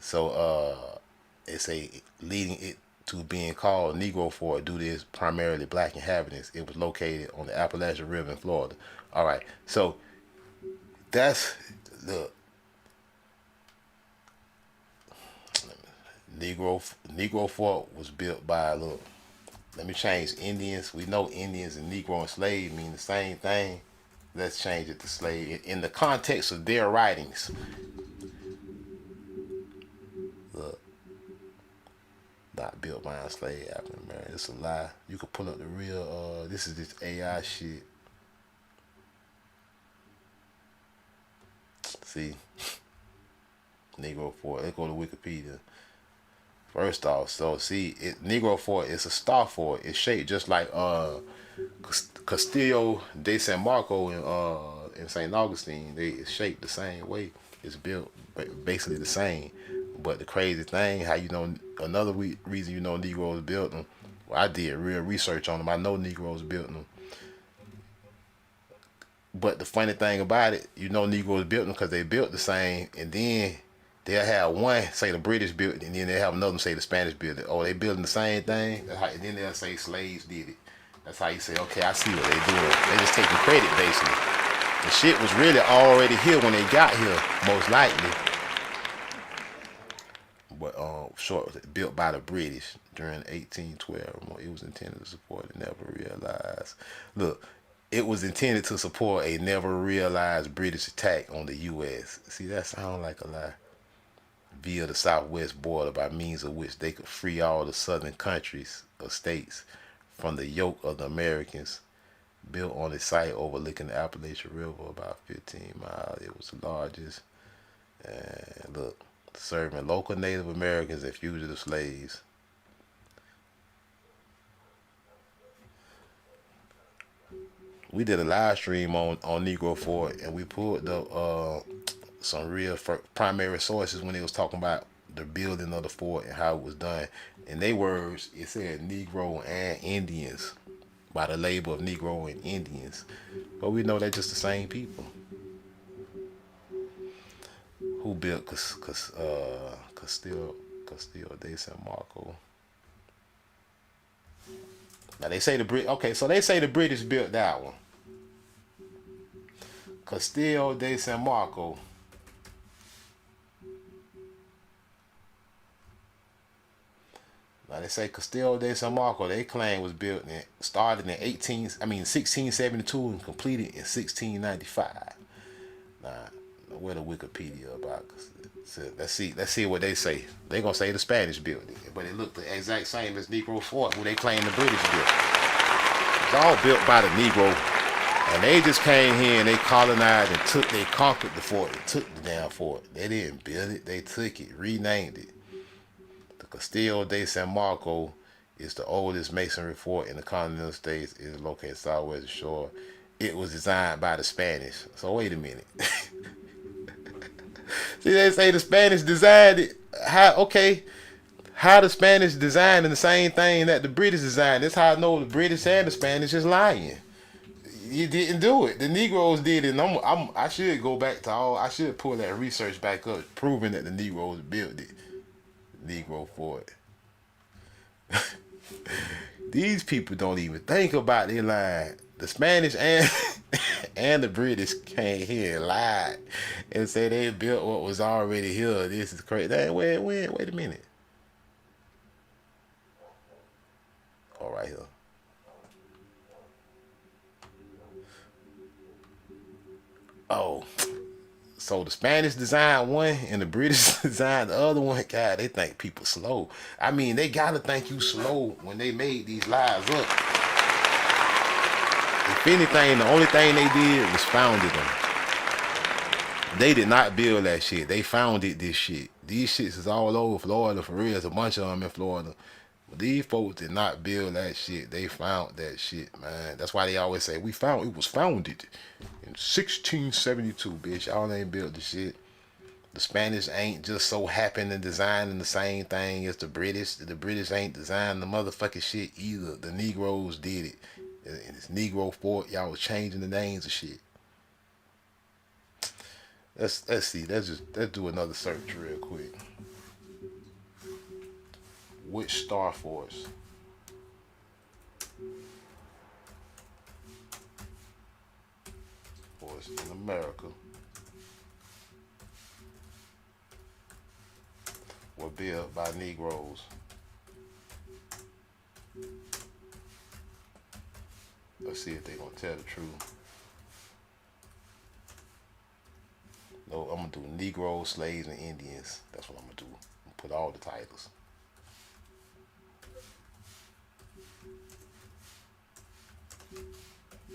So they say leading it to being called Negro Fort due to its primarily black inhabitants. It was located on the Appalachian River in Florida. All right, so that's the Negro Fort was built by, look, let me change Indians. We know Indians and Negro and slave mean the same thing. Let's change it to slave in the context of their writings. Look, not built by a slave African American. It's a lie. You can pull up the real. This is just AI shit. See, Negro Fort. Let's go to Wikipedia. First off, so see, Negro Fort is a star fort. It's shaped just like Castillo de San Marco in St. Augustine. It's shaped the same way. It's built basically the same. But the crazy thing, how another reason Negroes built them. Well, I did real research on them. I know Negroes built them. But the funny thing about it, Negroes built them because they built the same, and then they'll have one say the British built it, and then they'll have another say the Spanish built it. Oh, they building the same thing? And then they'll say slaves did it. That's how you say, okay, I see what they doing. They just taking credit, basically. The shit was really already here when they got here, most likely. But built by the British during 1812. It was intended to support a never realized. Look, it was intended to support a never realized British attack on the U.S. See, that sounds like a lie. Via the southwest border, by means of which they could free all the southern countries or states from the yoke of the Americans. Built on a site overlooking the Appalachian River about 15 miles. It was the largest. And look, serving local Native Americans and fugitive slaves. We did a live stream on Negro Fort, and we pulled up some real primary sources when they was talking about the building of the fort and how it was done. In their words, it said Negro and Indians by the label of Negro and Indians. But we know they're just the same people. Who built Castillo de San Marco? Now they say the okay, so they say the British built that one. Castillo de San Marco. Now they say Castillo de San Marco, they claim was built started in 1672 and completed in 1695. Now, where the Wikipedia about? So let's see what they say. They gonna say the Spanish built it, but it looked the exact same as Negro Fort, who they claim the British built. It's all built by the Negro, and they just came here and they colonized and they conquered the fort and took the damn fort. They didn't build it, they took it, renamed it. The Castillo de San Marco is the oldest masonry fort in the continental states. It is located southwest of the shore. It was designed by the Spanish. So wait a minute. See, they say the Spanish designed it. How the Spanish designed the same thing that the British designed? That's how I know the British and the Spanish is lying. You didn't do it. The Negroes did it. And I should go back to I should pull that research back up, proving that the Negroes built it. Negro Fort. These people don't even think about their line. The Spanish and the British came here and lied and said they built what was already here. This is crazy. Wait a minute. All right here. Oh, so the Spanish designed one and the British designed the other one. God, they think people slow. I mean, they gotta think you slow when they made these lies up. If anything, the only thing they did was founded them. They did not build that shit. They founded this shit. These shits is all over Florida for real. There's a bunch of them in Florida. But these folks did not build that shit. They found that shit, man. That's why they always say it was founded in 1672, bitch. Y'all ain't built the shit. The Spanish ain't just so happen to designing the same thing as the British. The British ain't designing the motherfucking shit either. The Negroes did it. And it's Negro Fort. Y'all was changing the names of shit. Let's see. Let's do another search real quick. Which star force? Force in America were built by Negroes? Let's see if they're gonna tell the truth. No, I'm gonna do Negroes, slaves, and Indians. That's what I'm gonna do. Put all the titles.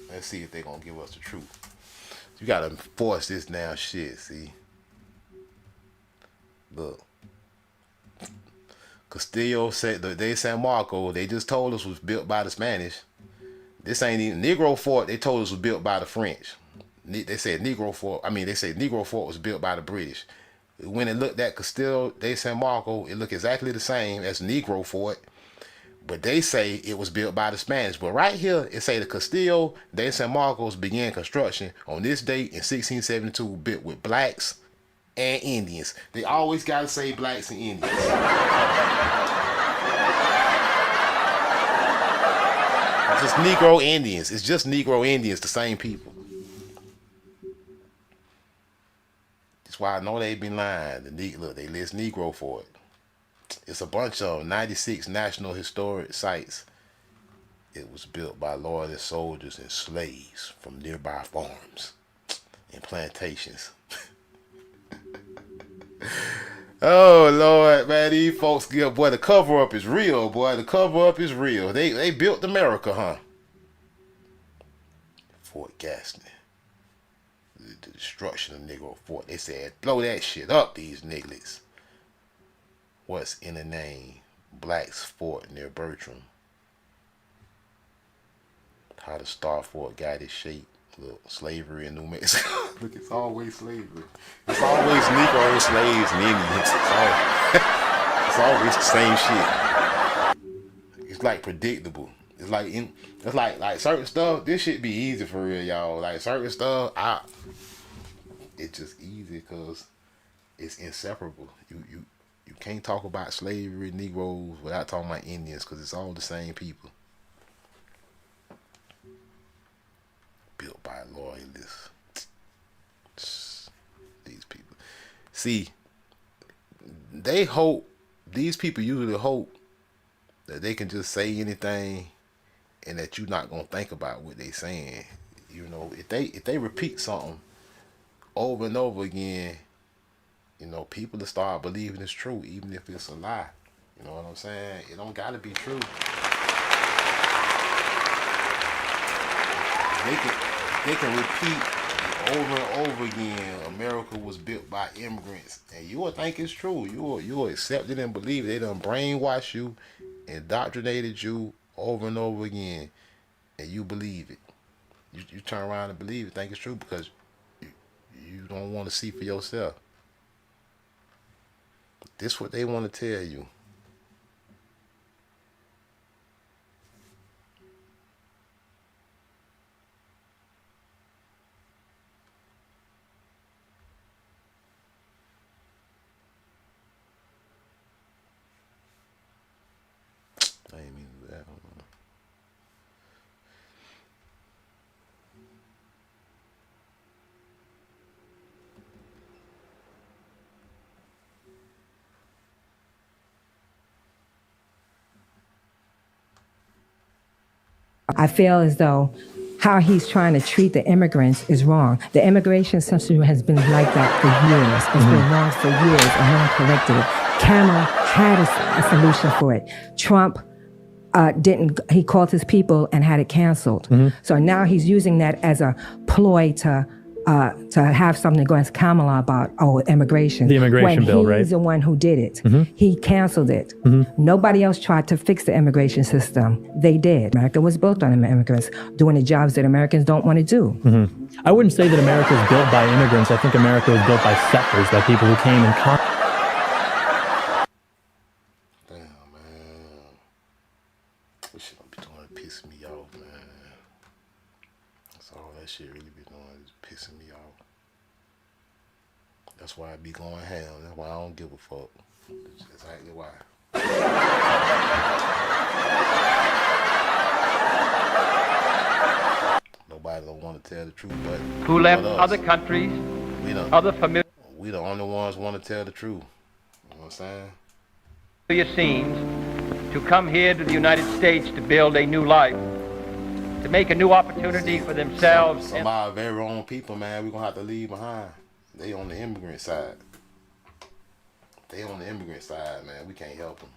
Let's see if they're gonna give us the truth. You gotta enforce this now shit, see? Look. Castillo de San Marco, they just told us was built by the Spanish. This ain't even Negro Fort, they told us was built by the French. They said Negro Fort was built by the British. When it looked at Castillo de San Marco, it looked exactly the same as Negro Fort. But they say it was built by the Spanish. But right here, it say the Castillo de San Marcos began construction on this date in 1672, built with blacks and Indians. They always got to say blacks and Indians. It's just Negro Indians. It's just Negro Indians, the same people. That's why I know they been lying. Look, they list Negro for it. It's a bunch of 96 National Historic Sites. It was built by loyalist soldiers and slaves from nearby farms and plantations. Oh, Lord, man, these folks, boy, the cover-up is real, boy. The cover-up is real. They built America, huh? Fort Gaston. The destruction of Negro Fort. They said, blow that shit up, these niggas. What's in the name? Black's Fort near Bertram. How the Star Fort got its shape. Look, slavery in New Mexico. Look, it's always slavery. It's always Negro slaves and Indians. It's always the same shit. It's like predictable. It's like certain stuff. This shit be easy for real, y'all. Like certain stuff, it's just easy because it's inseparable. You can't talk about slavery, Negroes, without talking about Indians, because it's all the same people. Built by loyalists. These people. See, they hope, these people usually hope that they can just say anything and that you're not going to think about what they saying. You know, if they repeat something over and over again, you know, people will start believing it's true, even if it's a lie. You know what I'm saying? It don't got to be true. They can repeat over and over again, America was built by immigrants, and you will think it's true. You will accept it and believe it. They done brainwashed you, indoctrinated you over and over again, and you believe it. You turn around and believe it, think it's true, because you don't want to see for yourself. This is what they want to tell you. I ain't mean to do that. Hold on. I feel as though how he's trying to treat the immigrants is wrong. The immigration system has been like that for years. It's been wrong for years, and no one corrected it. Kamala had a solution for it. Trump didn't. He called his people and had it canceled. So now he's using that as a ploy to have something against Kamala about immigration. The immigration bill, right? When he's the one who did it. He canceled it. Nobody else tried to fix the immigration system. They did. America was built on immigrants doing the jobs that Americans don't want to do. I wouldn't say that America is built by immigrants. I think America was built by settlers, by people who came and conquered. Damn, man. This shit don't be doing, piss me off, man. That's all that shit really be doing, is pissing me off. That's why I be going ham. That's why I don't give a fuck. That's exactly why. Nobody don't want to tell the truth, but who left but us. other countries, other familiar We the only ones want to tell the truth. You know what I'm saying? scenes to come here to the United States to build a new life, to make a new opportunity for themselves. Some of our very own people, man, we're going to have to leave behind. They on the immigrant side. They on the immigrant side, man. We can't help them.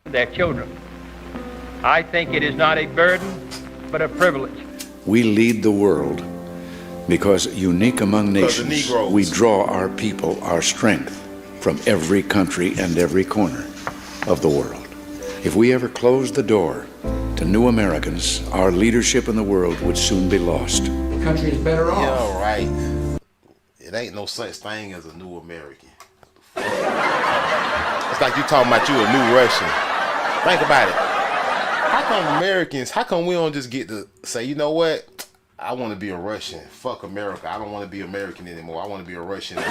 Their children. I think it is not a burden, but a privilege. We lead the world because, unique among nations, we draw our people, our strength, from every country and every corner of the world. If we ever closed the door to new Americans, our leadership in the world would soon be lost. The country is better off. Yeah, right. It ain't no such thing as a new American. It's like you talking about you a new Russian. Think about it. How come we don't just get to say, you know what? I want to be a Russian. Fuck America. I don't want to be American anymore. I want to be a Russian. Or you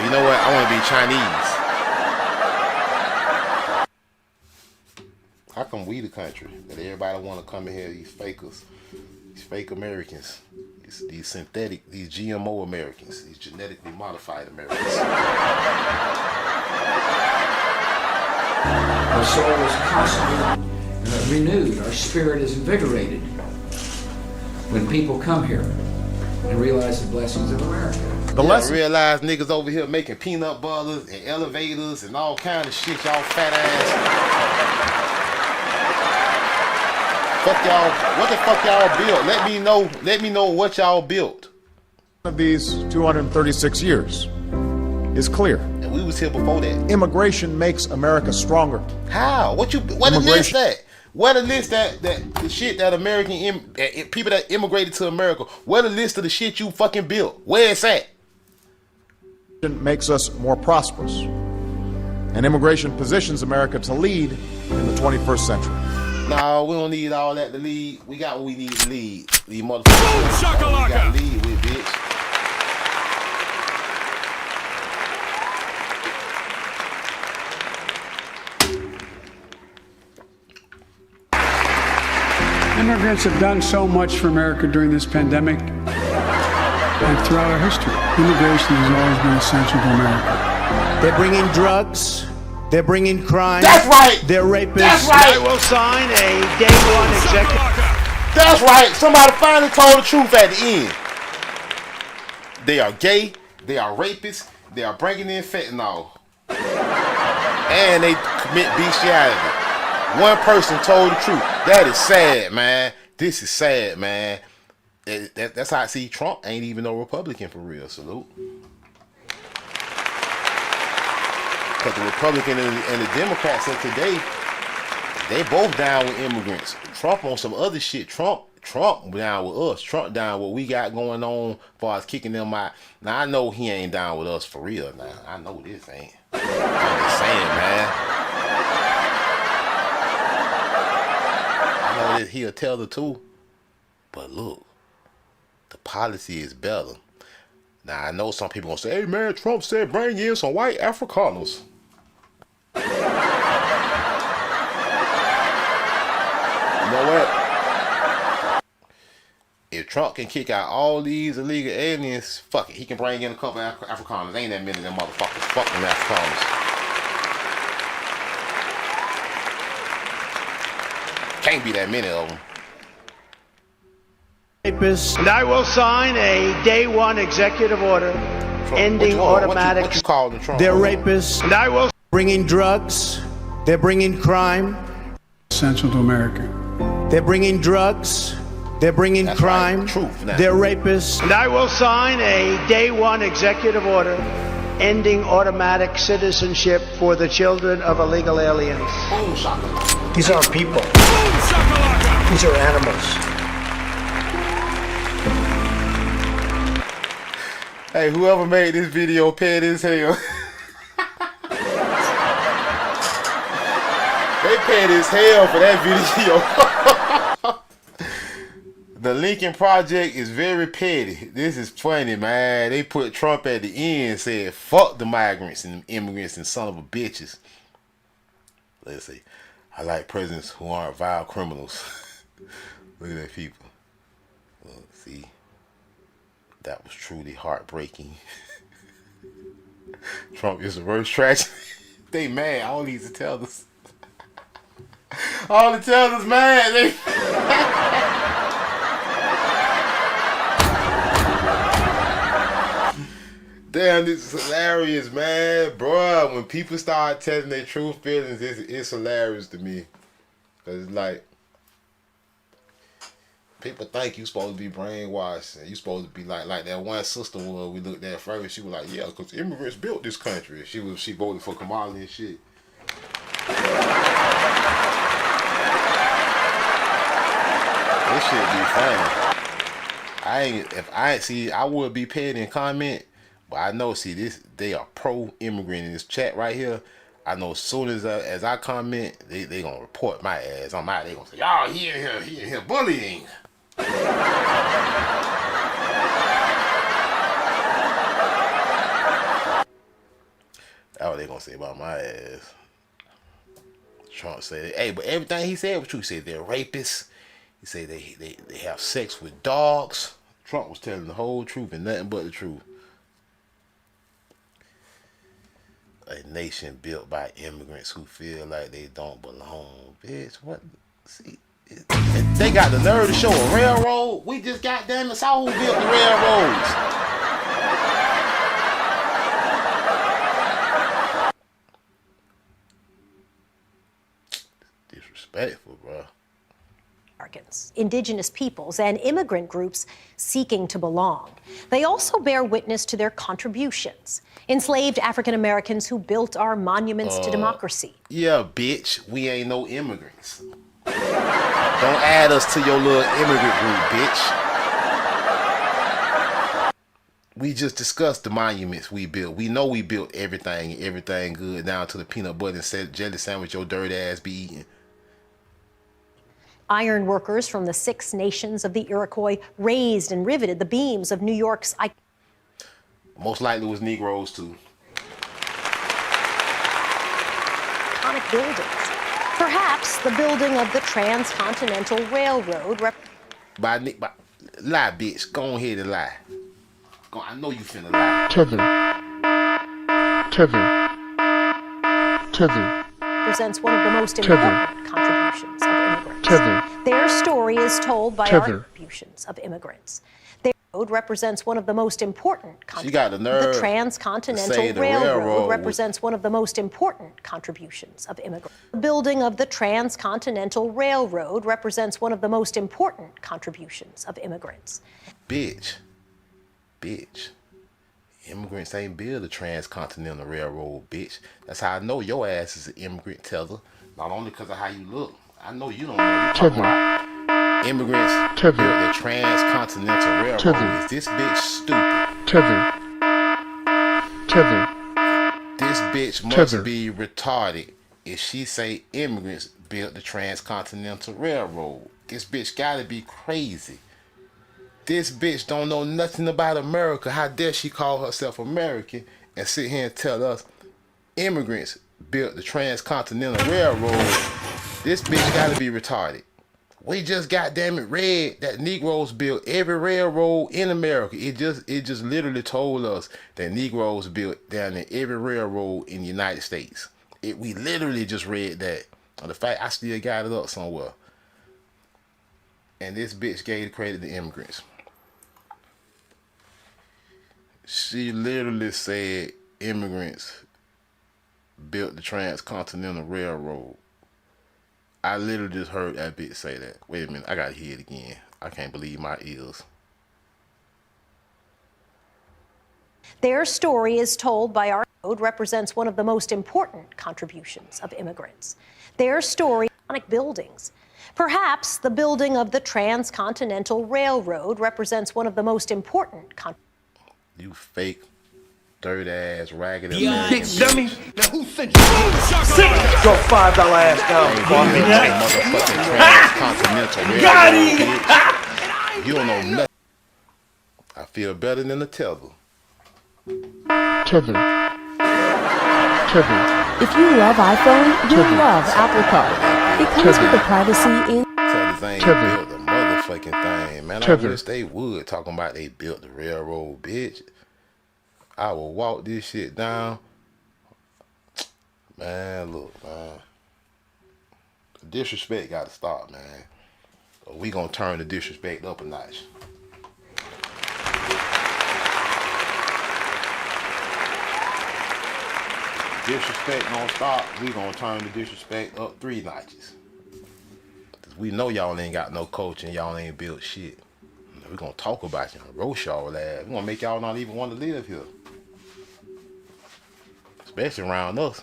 know what? I want to be Chinese. How come we the country that everybody want to come in here, these fakers, these fake Americans, these synthetic, these GMO Americans, these genetically modified Americans? Our soul is constantly renewed. Our spirit is invigorated when people come here and realize the blessings of America. Realize niggas over here making peanut butters and elevators and all kind of shit, y'all fat ass. Fuck y'all. What the fuck y'all built? Let me know what y'all built. Of these 236 years is clear. And we was here before that. Immigration makes America stronger. How? What the list that? Where the list that the shit that American people that immigrated to America? Where the list of the shit you fucking built? Where it's at? Makes us more prosperous. And immigration positions America to lead in the 21st century. No, we don't need all that to lead. We got what we need to lead. These motherfuckers. Shakalaka. We got to lead with, bitch. Immigrants have done so much for America during this pandemic and throughout our history. Immigration has always been essential to America. They're bringing drugs. They're bringing crime. That's right. They're rapists. That's right. I will sign a day one executive. That's right. Somebody finally told the truth at the end. They are gay. They are rapists. They are bringing in fentanyl. And they commit bestiality. One person told the truth. That is sad, man. This is sad, man. That's how I see Trump ain't even no Republican for real. Salute. Because the Republican and the Democrats of today, they both down with immigrants. Trump on some other shit. Trump down with us. Trump down with what we got going on as far as kicking them out. Now I know he ain't down with us for real now. I know this ain't. I'm just saying, man. I know that he'll tell the truth. But look, the policy is better. Now I know some people gonna say, hey man, Trump said bring in some white Afrikaners. You know what? If Trump can kick out all these illegal aliens, fuck it. He can bring in a couple of Afrikaners. Ain't that many of them motherfuckers. Fuck them Afrikaners. Can't be that many of them. And I will sign a day one executive order ending automatic. What you calling Trump? They're rapists. And I will bringing drugs. They're bringing crime. Essential to America. They're bringing drugs. They're bringing crime. Right. Truth now. They're rapists. And I will sign a day one executive order ending automatic citizenship for the children of illegal aliens. These aren't people. These are animals. Hey, whoever made this video petty as hell. They petty as hell for that video. The Lincoln Project is very petty. This is funny, man. They put Trump at the end, said, fuck the migrants and immigrants and son of a bitches. Let's see. I like presidents who aren't vile criminals. Look at that people. Look, see. That was truly heartbreaking. Trump is the worst tragedy. They mad. All these tell us. All the tell us mad. They damn, this is hilarious, man. Bruh, when people start telling their true feelings, it's hilarious to me. Cause it's like, people think you supposed to be brainwashed and you supposed to be like that one sister was we looked at first. She was like, yeah, because immigrants built this country. She voted for Kamala and shit. This shit be funny. I would be petty and comment, but I know, see, they are pro-immigrant in this chat right here. I know as soon as I comment, they gonna report my ass. I'm out. They gonna say, y'all he in here bullying. That's what they gonna say about my ass. Trump said, hey, but everything he said was true. He said they're rapists. He said they have sex with dogs. Trump was telling the whole truth and nothing but the truth. A nation built by immigrants who feel like they don't belong. Bitch, what? See, they got the nerve to show a railroad. We just got down the South who built the railroads. Disrespectful, bro. Americans, indigenous peoples, and immigrant groups seeking to belong. They also bear witness to their contributions. Enslaved African Americans who built our monuments to democracy. Yeah, bitch, we ain't no immigrants. Don't add us to your little immigrant group, bitch. We just discussed the monuments we built. We know we built everything good down to the peanut butter and jelly sandwich your dirty ass be eating. Iron workers from the Six Nations of the Iroquois raised and riveted the beams of New York's Most likely was Negroes too. iconic buildings. Perhaps the building of the Transcontinental Railroad. Lie, bitch. Go ahead and lie. I know you finna lie. Tether. Represents one of the most important contributions of immigrants. Their story is told by our contributions of immigrants. Their road represents one of the most important contributions. The Transcontinental Railroad represents one of the most important contributions of immigrants. The building of the Transcontinental Railroad represents one of the most important contributions of immigrants. Bitch. Immigrants ain't build the Transcontinental Railroad, bitch. That's how I know your ass is an immigrant, Tether. Not only because of how you look. I know you don't know. You're talking about immigrants built the Transcontinental Railroad. Is this bitch stupid? This bitch must be retarded if she say immigrants built the Transcontinental Railroad. This bitch gotta be crazy. This bitch don't know nothing about America. How dare she call herself American and sit here and tell us immigrants built the Transcontinental Railroad? This bitch gotta be retarded. We just goddamn it read that Negroes built every railroad in America. It just literally told us that Negroes built down in every railroad in the United States. We literally just read that. The fact I still got it up somewhere. And this bitch gave the credit to immigrants. She literally said immigrants built the Transcontinental Railroad. I literally just heard that bitch say that. Wait a minute, I gotta hear it again. I can't believe my ears. Their story is told by our road represents one of the most important contributions of immigrants. Their story, iconic buildings. Perhaps the building of the Transcontinental Railroad represents one of the most important contributions. You fake, dirt ass, ragged ass. Big dummy. Now who sent you? Go $5 ass down. Transcontinental Railroad. Got him. You don't know nothing. I feel better than the Tether. If you love iPhone, you'll love Apple Car. It comes with the privacy in. Tethers ain't built the motherfucking thing, man. I wish they would. Talking about they built the railroad, bitch. I will walk this shit down. Man, look, man. The disrespect got to stop, man. Or we gonna turn the disrespect up a notch. Disrespect don't stop. We gonna turn the disrespect up 3 notches. Cause we know y'all ain't got no culture and y'all ain't built shit. We gonna talk about you and roast y'all ass. We gonna make y'all not even want to live here. Especially around us.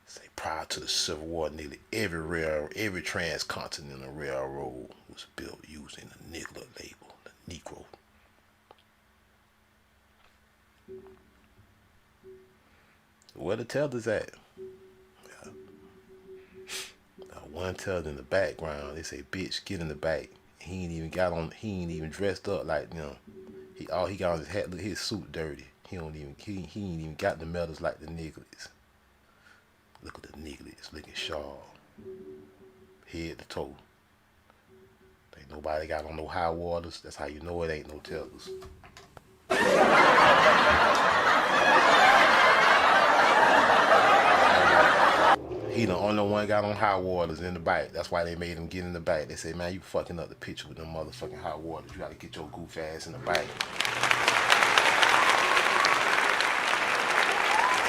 Say prior to the Civil War, nearly every transcontinental railroad was built using the Negro label, the Negro. Where the tethers at? Yeah. One tether in the background. They say, "Bitch, get in the back." He ain't even got on. He ain't even dressed up like them. All he got on his hat. Look, his suit dirty. He ain't even got the medals like the niggas. Look at the niggas looking sharp, head to toe. Ain't nobody got on no high waters. That's how you know it ain't no tethers. He the only one got on high waters in the back. That's why they made him get in the back. They say, man, you fucking up the picture with them motherfucking high waters. You gotta get your goof ass in the back.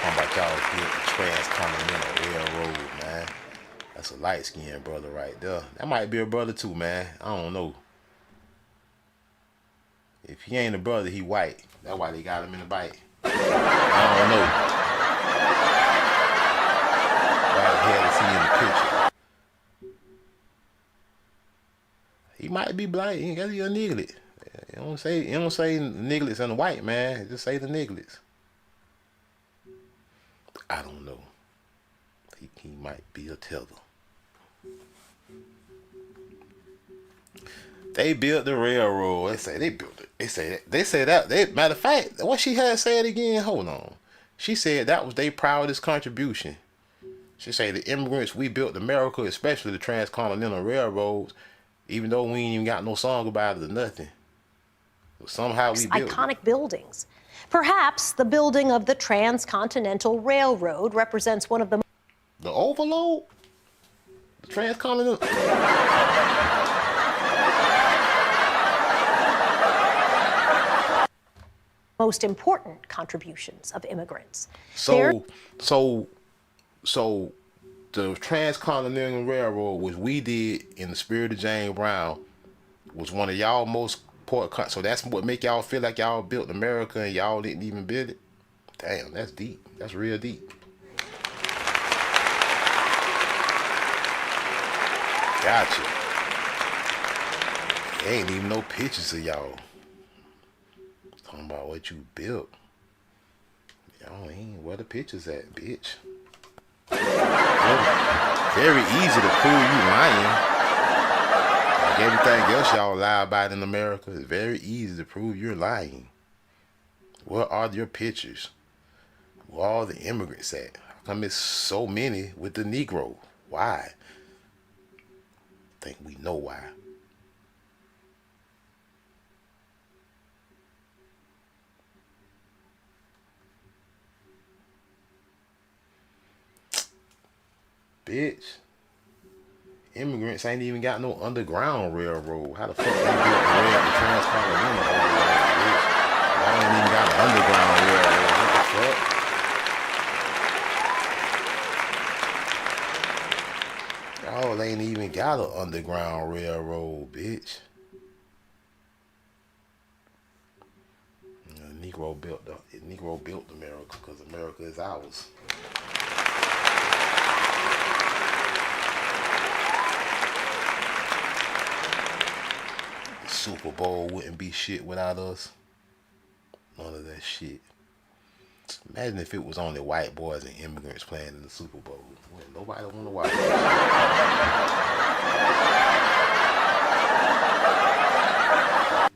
Talking about y'all built the Transcontinental Railroad, man. That's a light-skinned brother right there. That might be a brother too, man. I don't know. If he ain't a brother, he white. That's why they got him in the back. I don't know. He might be black. He got to be a niglet. You don't say nigglets and white, man. Just say the nigglets. I don't know. He might be a tether. They built the railroad. They say they built it. They say that. Matter of fact, what she had said again. Hold on. She said that was their proudest contribution. She said the immigrants, we built America, especially the transcontinental railroads, even though we ain't even got no song about it or nothing. But somehow we built iconic buildings. Perhaps the building of the Transcontinental Railroad represents one of the overload? The transcontinental? most important contributions of immigrants. So the Transcontinental Railroad, which we did in the spirit of James Brown, was one of y'all most important. So that's what make y'all feel like y'all built America and y'all didn't even build it. Damn, that's deep. That's real deep. Gotcha. There ain't even no pictures of y'all. Talking about what you built. Y'all ain't where the pictures at, bitch. Very easy to prove you lying. Like everything else y'all lie about in America, it's very easy to prove you're lying. Where are your pictures? Where are the immigrants at? How come it's so many with the Negro? Why? I think we know why. Bitch. Immigrants ain't even got no underground railroad. How the fuck they built the Transcontinental Railroad, bitch? Y'all ain't even got an underground railroad. What the fuck? Y'all ain't even got an underground railroad, bitch. The Negro built America because America is ours. Super Bowl wouldn't be shit without us. None of that shit. Imagine if it was only white boys and immigrants playing in the Super Bowl. Wouldn't nobody want to watch that shit.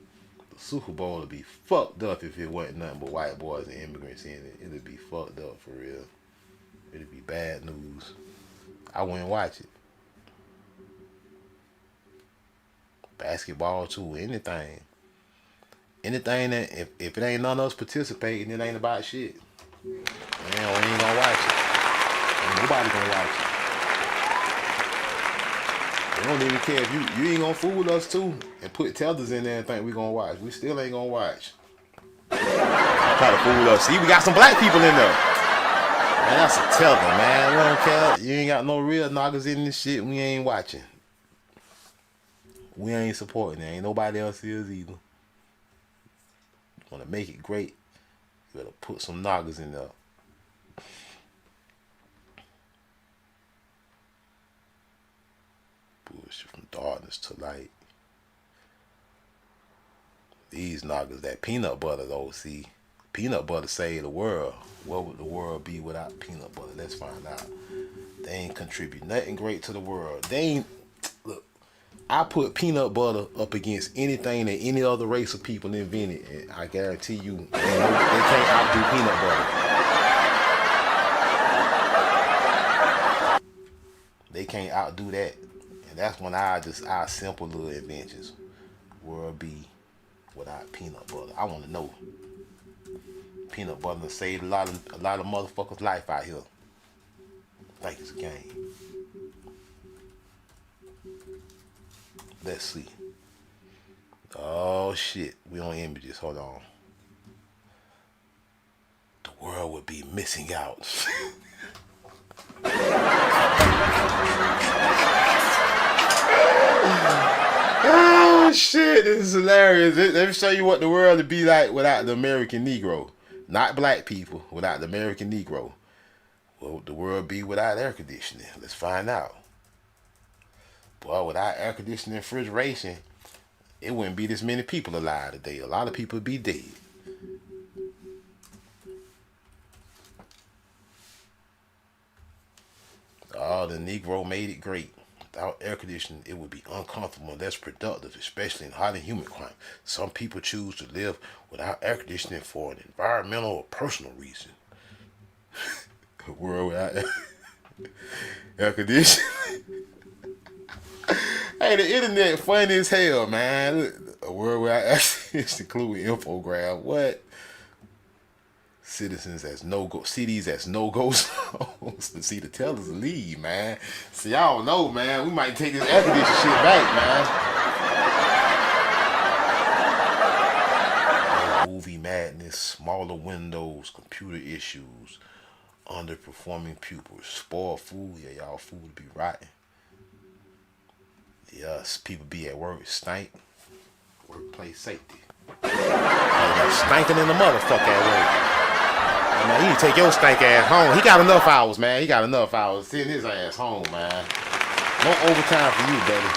The Super Bowl would be fucked up if it wasn't nothing but white boys and immigrants in it. It'd be fucked up for real. It'd be bad news. I wouldn't watch it. Basketball too, anything that if it ain't none of us participating, it ain't about shit. Man, we ain't gonna watch it. Ain't nobody gonna watch it. We don't even care if you ain't gonna fool us too and put tethers in there and think we gonna watch. We still ain't gonna watch. Try to fool us. See, we got some black people in there. Man, that's a tether, man. We don't care. You ain't got no real knockers in this shit. We ain't watching. We ain't supporting it. Ain't nobody else is either. You want to make it great, you better put some knockers in there. Bullshit from darkness to light. These knockers, that peanut butter though, see. Peanut butter saved the world. What would the world be without peanut butter? Let's find out. They ain't contribute nothing great to the world. They ain't, look, I put peanut butter up against anything that any other race of people invented, and I guarantee you, they can't outdo peanut butter. They can't outdo that, and that's when our simple little inventions will be without peanut butter. I want to know. Peanut butter saved a lot of motherfuckers' life out here. I think it's a game. Let's see. Oh shit, we on images. Hold on. The world would be missing out. Oh shit, this is hilarious. Let me show you what the world would be like without the American Negro. Not black people, without the American Negro. What would the world be without air conditioning? Let's find out. Boy, without air conditioning and refrigeration, it wouldn't be this many people alive today. A lot of people would be dead. Oh, the Negro made it great. Without air conditioning, it would be uncomfortable and less productive, especially in hot and humid climates. Some people choose to live without air conditioning for an environmental or personal reason. A world without air conditioning. Hey, the internet funny as hell, man. A world without air conditioning, including infograph. What? Citizens as no-go, cities as no-go zones. To see the tellers leave, man. See, I don't know, man. We might take this air conditioning shit back, man. Movie madness, smaller windows, computer issues, underperforming pupils, spoiled food. Yeah, y'all food be rotten. Yes, people be at work, stank. Workplace safety. Yeah, stinking in the motherfucker at work. Man, you need to take your stank ass home. He got enough hours, man. He got enough hours. Send his ass home, man. No overtime for you, buddy.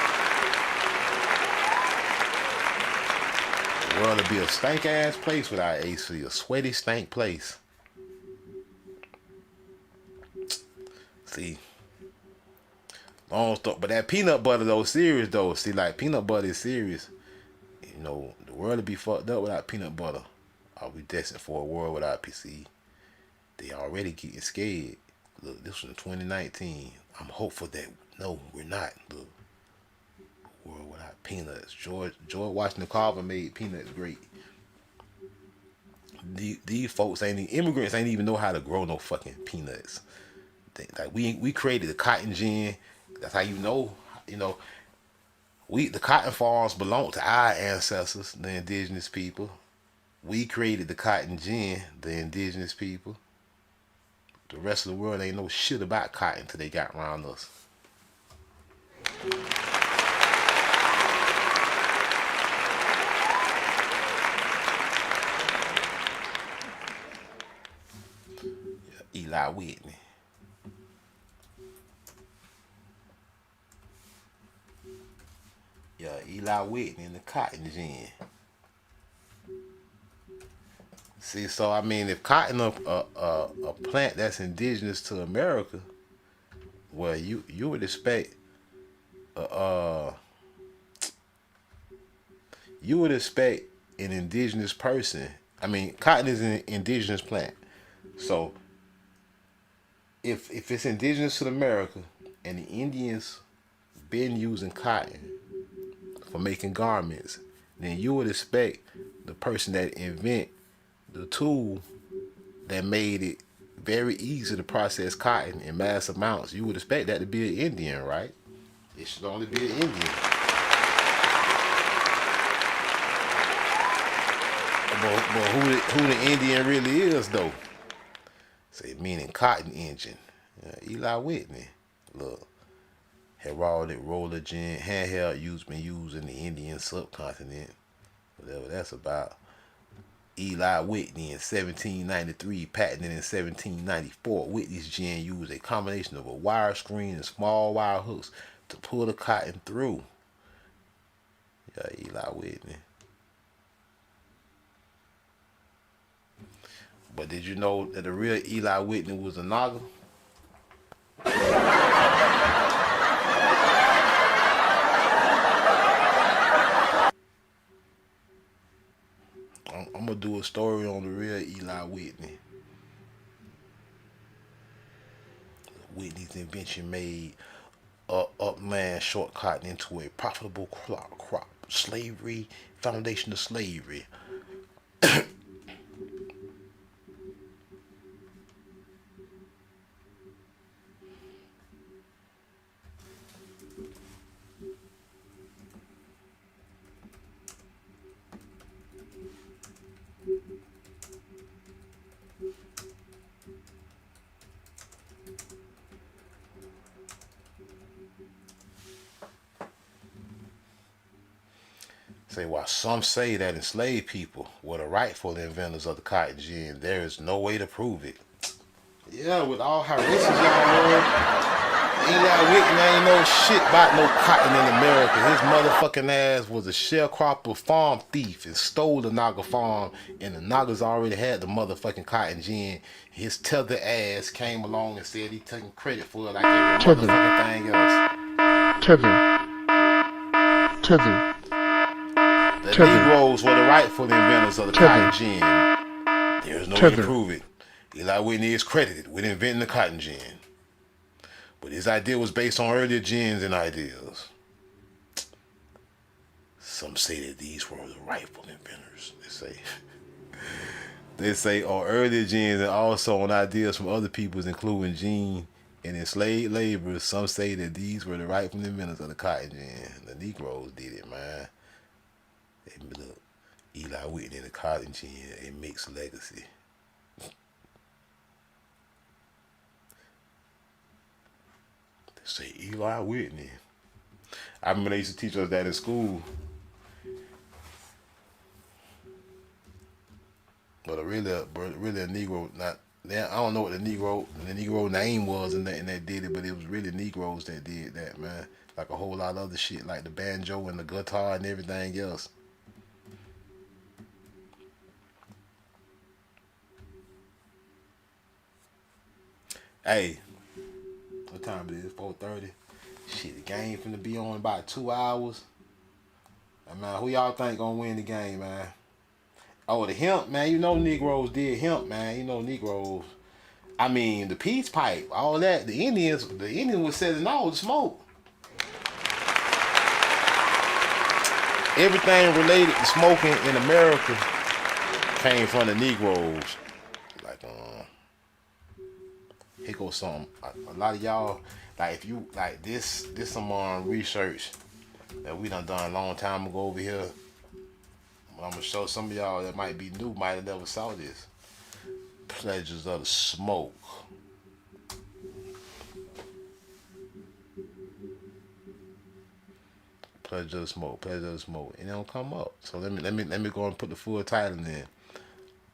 The world would be a stank ass place without AC. A sweaty, stank place. See. Long story. But that peanut butter, though, serious, though. See, like, peanut butter is serious. You know, the world would be fucked up without peanut butter. Are we destined for a world without PC? They already getting scared. Look, this was in 2019. I'm hopeful that no, we're not. Look, world without peanuts. George Washington Carver made peanuts great. These folks immigrants ain't even know how to grow no fucking peanuts. Like we created the cotton gin. That's how you know. The cotton farms belong to our ancestors, the indigenous people. We created the cotton gin, the indigenous people. The rest of the world ain't know shit about cotton till they got around us. Yeah, Eli Whitney. Yeah, Eli Whitney and the cotton gin. See, so I mean, if cotton a plant that's indigenous to America, well, you would expect an indigenous person. I mean, cotton is an indigenous plant, so if it's indigenous to America and the Indians been using cotton for making garments, then you would expect the person that invent the tool that made it very easy to process cotton in mass amounts, you would expect that to be an Indian, right? It should only be an Indian. But who the Indian really is, though? Say, meaning cotton engine. Eli Whitney. Look. Heraldic roller gin, handheld been used in the Indian subcontinent. Whatever that's about. Eli Whitney in 1793, patented in 1794. Whitney's gin used a combination of a wire screen and small wire hooks to pull the cotton through. Yeah, Eli Whitney. But did you know that the real Eli Whitney was a Naga? I'm gonna do a story on the real Eli Whitney. Whitney's invention made upland short cotton into a profitable crop. Slavery, foundation of slavery. Say, while some say that enslaved people were the rightful inventors of the cotton gin, there is no way to prove it. Yeah, with all how racist y'all were, Eli Whitney ain't know shit about no cotton in America. His motherfucking ass was a sharecropper farm thief and stole the Naga farm, and the Nagas already had the motherfucking cotton gin. His tether ass came along and said he taking credit for it like every motherfucking thing else. The Negroes were the rightful inventors of the cotton gin. There's no way to prove it. Eli Whitney is credited with inventing the cotton gin. But his idea was based on earlier gins and ideas. Some say that these were the rightful inventors. They say on earlier gins and also on ideas from other peoples, including gin and enslaved laborers. Some say that these were the rightful inventors of the cotton gin. The Negroes did it, man. Look, Eli Whitney and the cotton gin, a mixed legacy. They say Eli Whitney. I remember they used to teach us that in school. But really a Negro, I don't know what the Negro name was and that did it, but it was really Negroes that did that, man. Like a whole lot of other shit, like the banjo and the guitar and everything else. Hey, what time it is? 4:30. Shit, the game finna be on in about 2 hours. And man, who y'all think gonna win the game, man? Oh, the hemp, man. You know Negroes did hemp, man. You know Negroes. I mean, the peace pipe, all that. The Indians was selling all the smoke. Everything related to smoking in America came from the Negroes. Like, here goes something. A lot of y'all, like, if you like this some research that we done a long time ago over here. I'm gonna show some of y'all that might be new, might have never saw this. Pleasures of the smoke. Pleasure of the smoke. Pleasure of the smoke. And it don't come up. So let me go and put the full title in.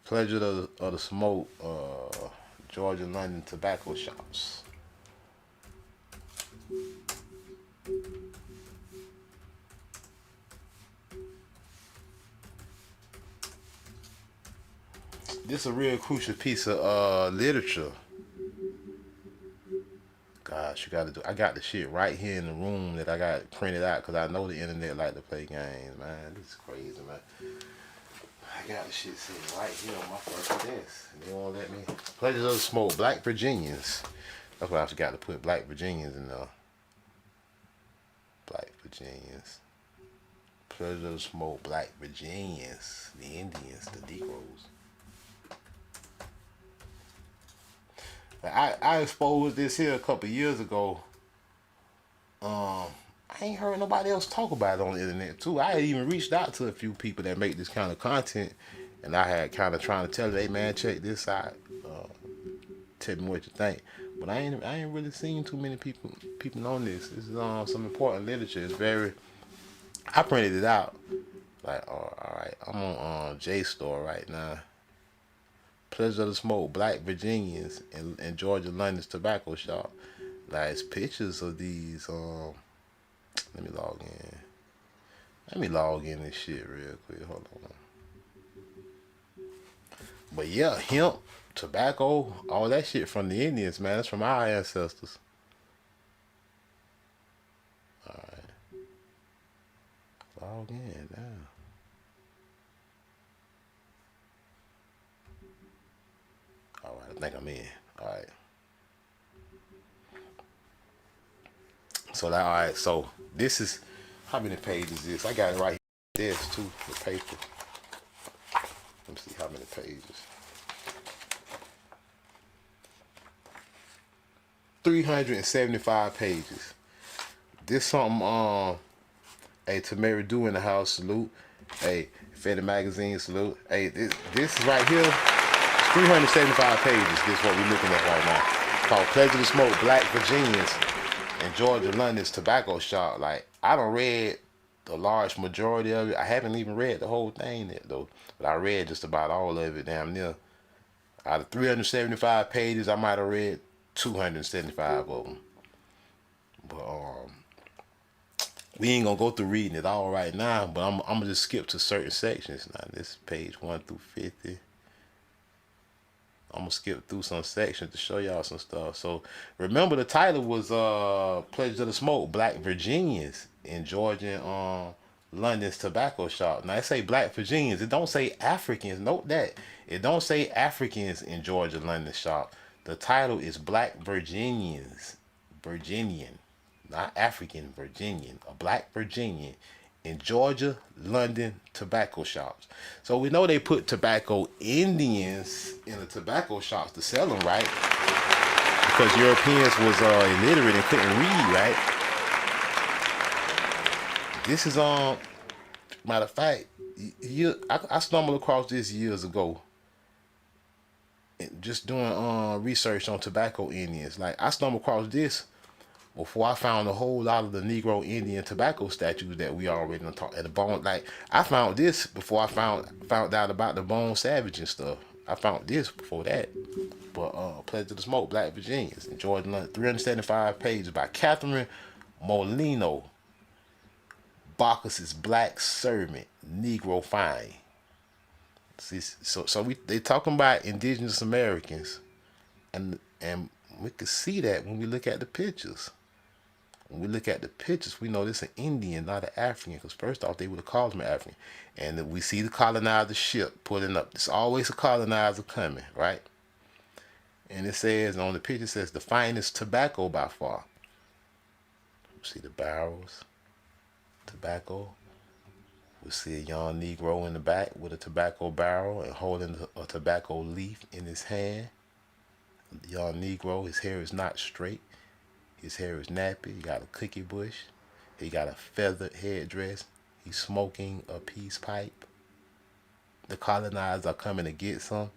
Pleasure of the smoke. Georgia, London tobacco shops. This is a real crucial piece of literature. Gosh, you gotta do. I got the shit right here in the room that I got printed out because I know the internet like to play games, man. This is crazy, man. I got the shit sitting right here on my first desk. And they won't let me. Pleasures of the smoke, Black Virginians. That's why I forgot to put Black Virginians in there. Black Virginians. Pleasures of the smoke, Black Virginians. The Indians, the Negroes. I exposed this here a couple years ago. I ain't heard nobody else talk about it on the internet too. I had even reached out to a few people that make this kind of content, and I had kind of trying to tell them, hey man, check this out. Tell me what you think. But I ain't really seen too many people on this. This is some important literature. It's very. I printed it out. Like, all right, I'm on JSTOR right now. Pleasure of the smoke, Black Virginians in Georgia, London's tobacco shop. Like, it's pictures of these. Let me log in. Let me log in this shit real quick. Hold on. But yeah, hemp, tobacco, all that shit from the Indians, man. That's from our ancestors. All right. Log in now. All right, I think I'm in. All right. So that, all right. So this is how many pages is this? I got it right here. This too, the paper. Let me see how many pages. 375 pages. This something. Hey, to Mary Do in the house, salute. Hey, Fetty Magazine, salute. Hey, this right here. 375 pages. This is what we're looking at right now. Called Pleasure to Smoke, Black Virginians in Georgia, London's tobacco shop. Like, I done read the large majority of it. I haven't even read the whole thing yet though, but I read just about all of it damn near. Out of 375 pages, I might have read 275 of them. But we ain't gonna go through reading it all right now. But I'm gonna just skip to certain sections now. This is page 1 through 50. gonna skip through some sections to show y'all some stuff. So remember the title was Pleasures of the Smoke, Black Virginians in Georgia and London's tobacco shop. Now it say Black Virginians. It don't say Africans. Note that. It don't say Africans in Georgia, London shop. The title is Black Virginians. Virginian. Not African, Virginian. A Black Virginian in Georgia, London tobacco shops. So we know they put tobacco Indians in the tobacco shops to sell them, right? Because Europeans was illiterate and couldn't read, right? This is matter of fact, I stumbled across this years ago. Just doing research on tobacco Indians. Like I stumbled across this before I found a whole lot of the Negro Indian tobacco statues that we already talked at the bone. Like I found this before I found out about the Bone Savage and stuff. I found this before that. But Pleasure to Smoke, Black Virginians in Georgia, London, 375 pages by Catherine Molino. Bacchus's Black Servant, Negro Fine. See, so they talking about indigenous Americans, and we can see that when we look at the pictures. When we look at the pictures, we know this is an Indian, not an African. Because first off, they would have called him African. And we see the colonizer ship pulling up. There's always a colonizer coming, right? And it says on the picture, it says the finest tobacco by far. See the barrels, tobacco. We see a young Negro in the back with a tobacco barrel and holding a tobacco leaf in his hand. The young Negro, his hair is not straight. His hair is nappy. He got a cookie bush. He got a feathered headdress. He's smoking a peace pipe. The colonizers are coming to get some.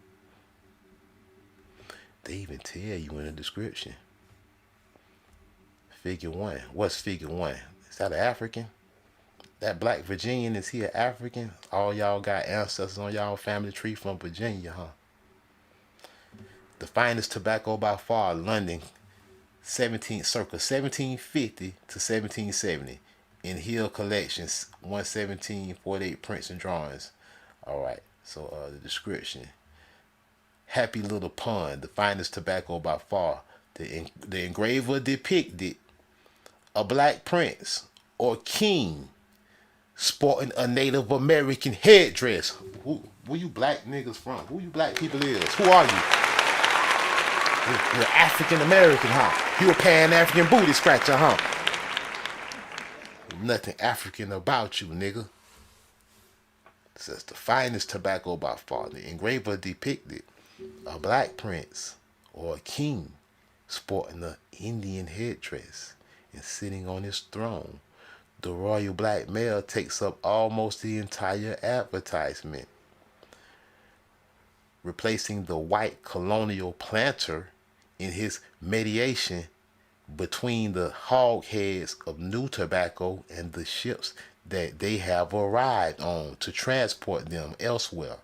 They even tell you in the description. Figure 1. What's figure 1? Is that an African? That Black Virginian, is he an African? All y'all got ancestors on y'all family tree from Virginia, huh? The finest tobacco by far, London, circa 1750 to 1770. In Hill Collections, 11748 prints and drawings. All right, so the description. Happy little pun, the finest tobacco by far. The engraver depicted a black prince or king sporting a Native American headdress. Where you black niggas from? Who you black people is? Who are you? You're African American, huh? You a Pan-African booty scratcher, huh? Nothing African about you, nigga. It says the finest tobacco by far. The engraver depicted a black prince or a king sporting an Indian headdress and sitting on his throne. The royal black male takes up almost the entire advertisement, replacing the white colonial planter in his mediation between the hogheads of new tobacco and the ships that they have arrived on to transport them elsewhere.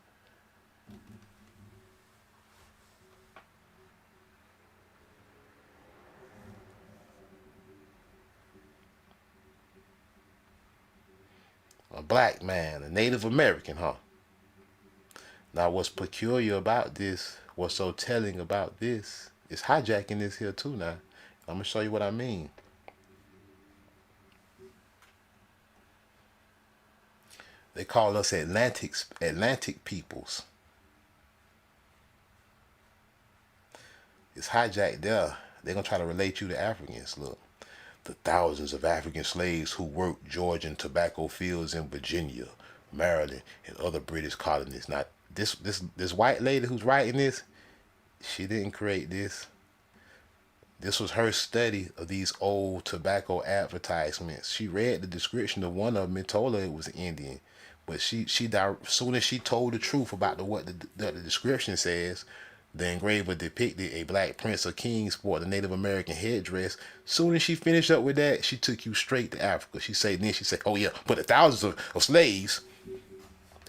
A black man, a Native American, huh? Now what's peculiar about this, what's so telling about this, is hijacking this here too now. I'm going to show you what I mean. They call us Atlantic peoples. It's hijacked there. They're going to try to relate you to Africans. Look. The thousands of African slaves who worked Georgian tobacco fields in Virginia, Maryland, and other British colonies. Now, this white lady who's writing this, she didn't create this. This was her study of these old tobacco advertisements. She read the description of one of them and told her it was Indian. But as soon as she told the truth about what the description says, the engraver depicted a black prince or king sporting a Native American headdress. Soon as she finished up with that, she took you straight to Africa. She said, oh yeah, but the thousands of slaves,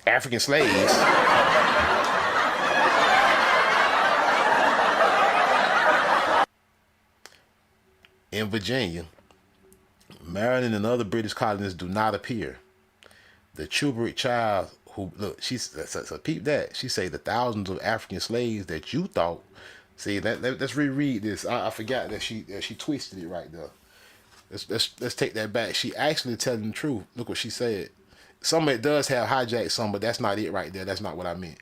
African slaves, in Virginia, Maryland, and other British colonies do not appear. The Chubut child who look, so peep that. She say the thousands of African slaves that you thought. See, let's reread this. I forgot that she twisted it right there. Let's take that back. She actually telling the truth. Look what she said. Some of it does have hijacked some, but that's not it right there. That's not what I meant.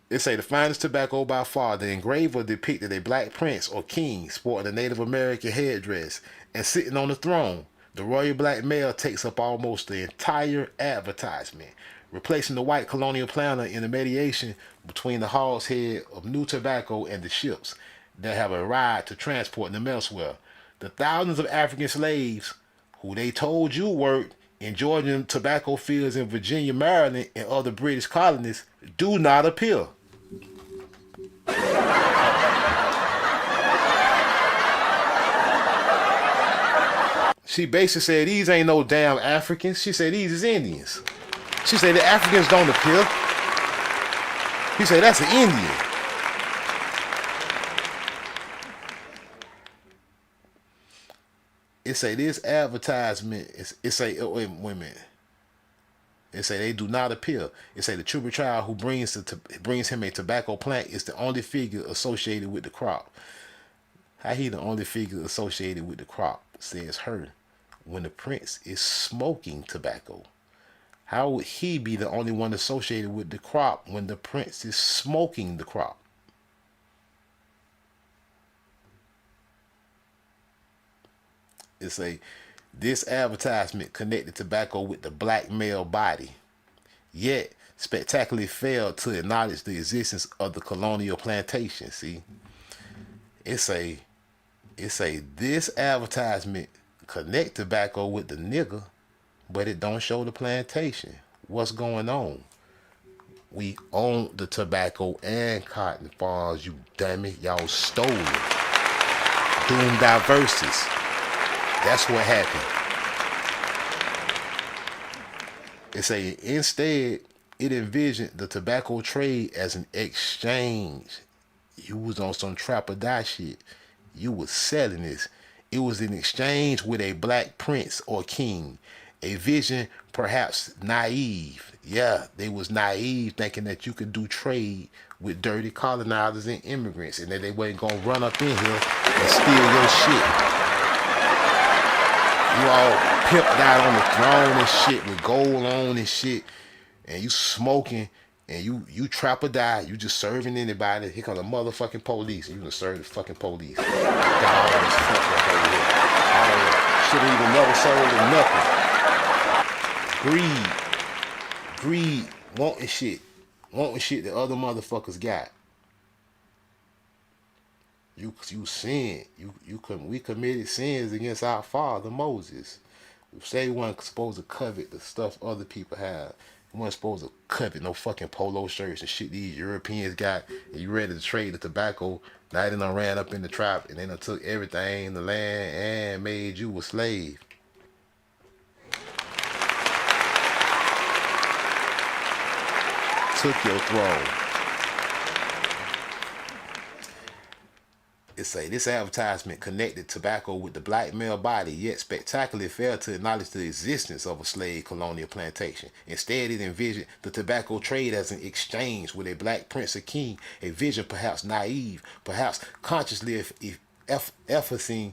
It say the finest tobacco by far. The engraver depicted a black prince or king sporting a Native American headdress and sitting on the throne. The royal black male takes up almost the entire advertisement, replacing the white colonial planter in the mediation between the hog's head of new tobacco and the ships that have arrived to transport them elsewhere. The thousands of African slaves who they told you worked in Georgian tobacco fields in Virginia, Maryland, and other British colonies do not appear. She basically said these ain't no damn Africans. She said these is Indians. She said the Africans don't appear. He said that's an Indian. It say this advertisement. It say wait a minute. It say they do not appear. It say the tribal child who brings him a tobacco plant is the only figure associated with the crop. How he the only figure associated with the crop? Says her. When the prince is smoking tobacco, how would he be the only one associated with the crop when the prince is smoking the crop? It say this advertisement connected tobacco with the black male body, yet spectacularly failed to acknowledge the existence of the colonial plantation. See, it say this advertisement connect tobacco with the nigger, but it don't show the plantation. What's going on? We own the tobacco and cotton farms, you dummy. Y'all stole it. Doom diverses. That's what happened. It say instead it envisioned the tobacco trade as an exchange. You was on some trap or die shit. You was selling this. It was in exchange with a black prince or king. A vision perhaps naive. Yeah, they was naive thinking that you could do trade with dirty colonizers and immigrants and that they wasn't gonna run up in here and steal your shit. You all pimped out on the throne and shit with gold on and shit, and you smoking and you trap or die. You just serving anybody. Here comes the motherfucking police. You gonna serve the fucking police. Got all this fuck up over here. All of that. Should've even never sold or nothing. Greed, wanting shit that other motherfuckers got. You sin. We committed sins against our father Moses. You say we weren't supposed to covet the stuff other people have. You weren't supposed to covet no fucking polo shirts and shit these Europeans got. And you ready to trade the tobacco. Now they done ran up in the trap and they done took everything in the land and made you a slave. Took your throne. It say this advertisement connected tobacco with the black male body, yet spectacularly failed to acknowledge the existence of a slave colonial plantation. Instead, it envisioned the tobacco trade as an exchange with a black prince or king, a vision perhaps naive, perhaps consciously efforting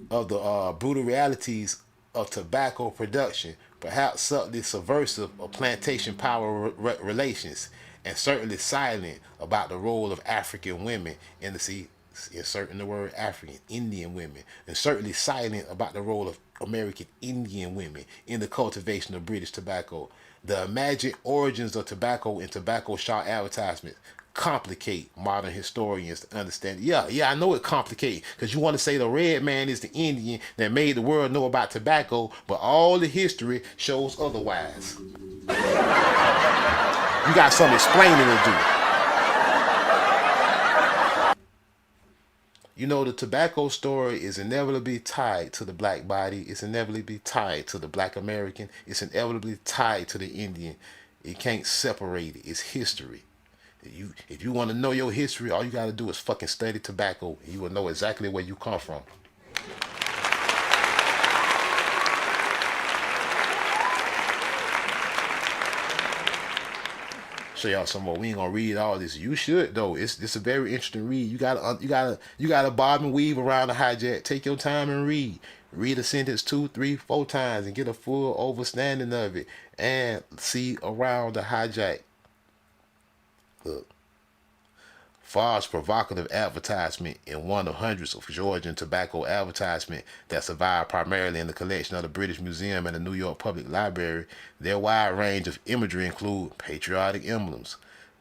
of the brutal realities of tobacco production, perhaps subtly subversive of plantation power relations, and certainly silent about the role of African women in the sea. Inserting the word African, Indian women, and certainly silent about the role of American Indian women in the cultivation of British tobacco. The imagined origins of tobacco and tobacco shop advertisements complicate modern historians to understand. Yeah, I know it complicates because you want to say the red man is the Indian that made the world know about tobacco, but all the history shows otherwise. You got some explaining to do. You know, the tobacco story is inevitably tied to the black body. It's inevitably tied to the black American. It's inevitably tied to the Indian. It can't separate it. It's history. If you want to know your history, all you got to do is fucking study tobacco. And you will know exactly where you come from. Show y'all some more. We ain't gonna read all this. You should though. It's a very interesting read. You gotta bob and weave around the hijack. Take your time and read. Read a sentence 2, 3, 4 times and get a full understanding of it. And see around the hijack. Look. Far's provocative advertisement in one of hundreds of Georgian tobacco advertisements that survive primarily in the collection of the British Museum and the New York Public Library. Their wide range of imagery include patriotic emblems,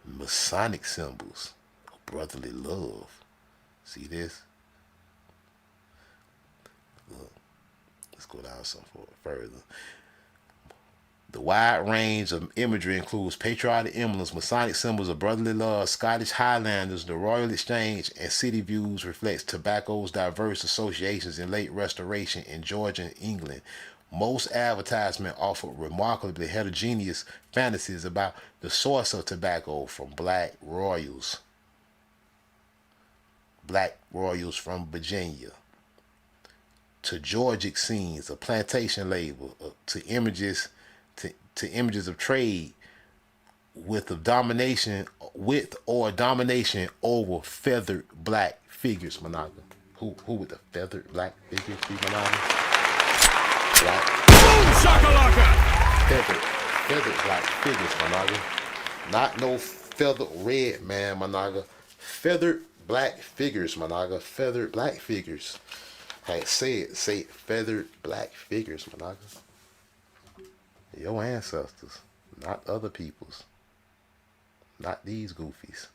Masonic symbols, brotherly love. See this? Look, let's go down some further. The wide range of imagery includes patriotic emblems, Masonic symbols of brotherly love, Scottish Highlanders, the Royal Exchange, and city views reflects tobacco's diverse associations in late Restoration in Georgia and England. Most advertisements offer remarkably heterogeneous fantasies about the source of tobacco, from black royals from Virginia, to Georgic scenes, a plantation label, to images of trade with or domination over feathered black figures, Managa. Who with the feathered black figures, Managa? Black. Feathered black figures, Managa. Not no feathered red man, Managa. Feathered black figures, Managa. Feathered black figures. Hey, say it. Feathered black figures, Managa. Your ancestors, not other people's. Not these goofies.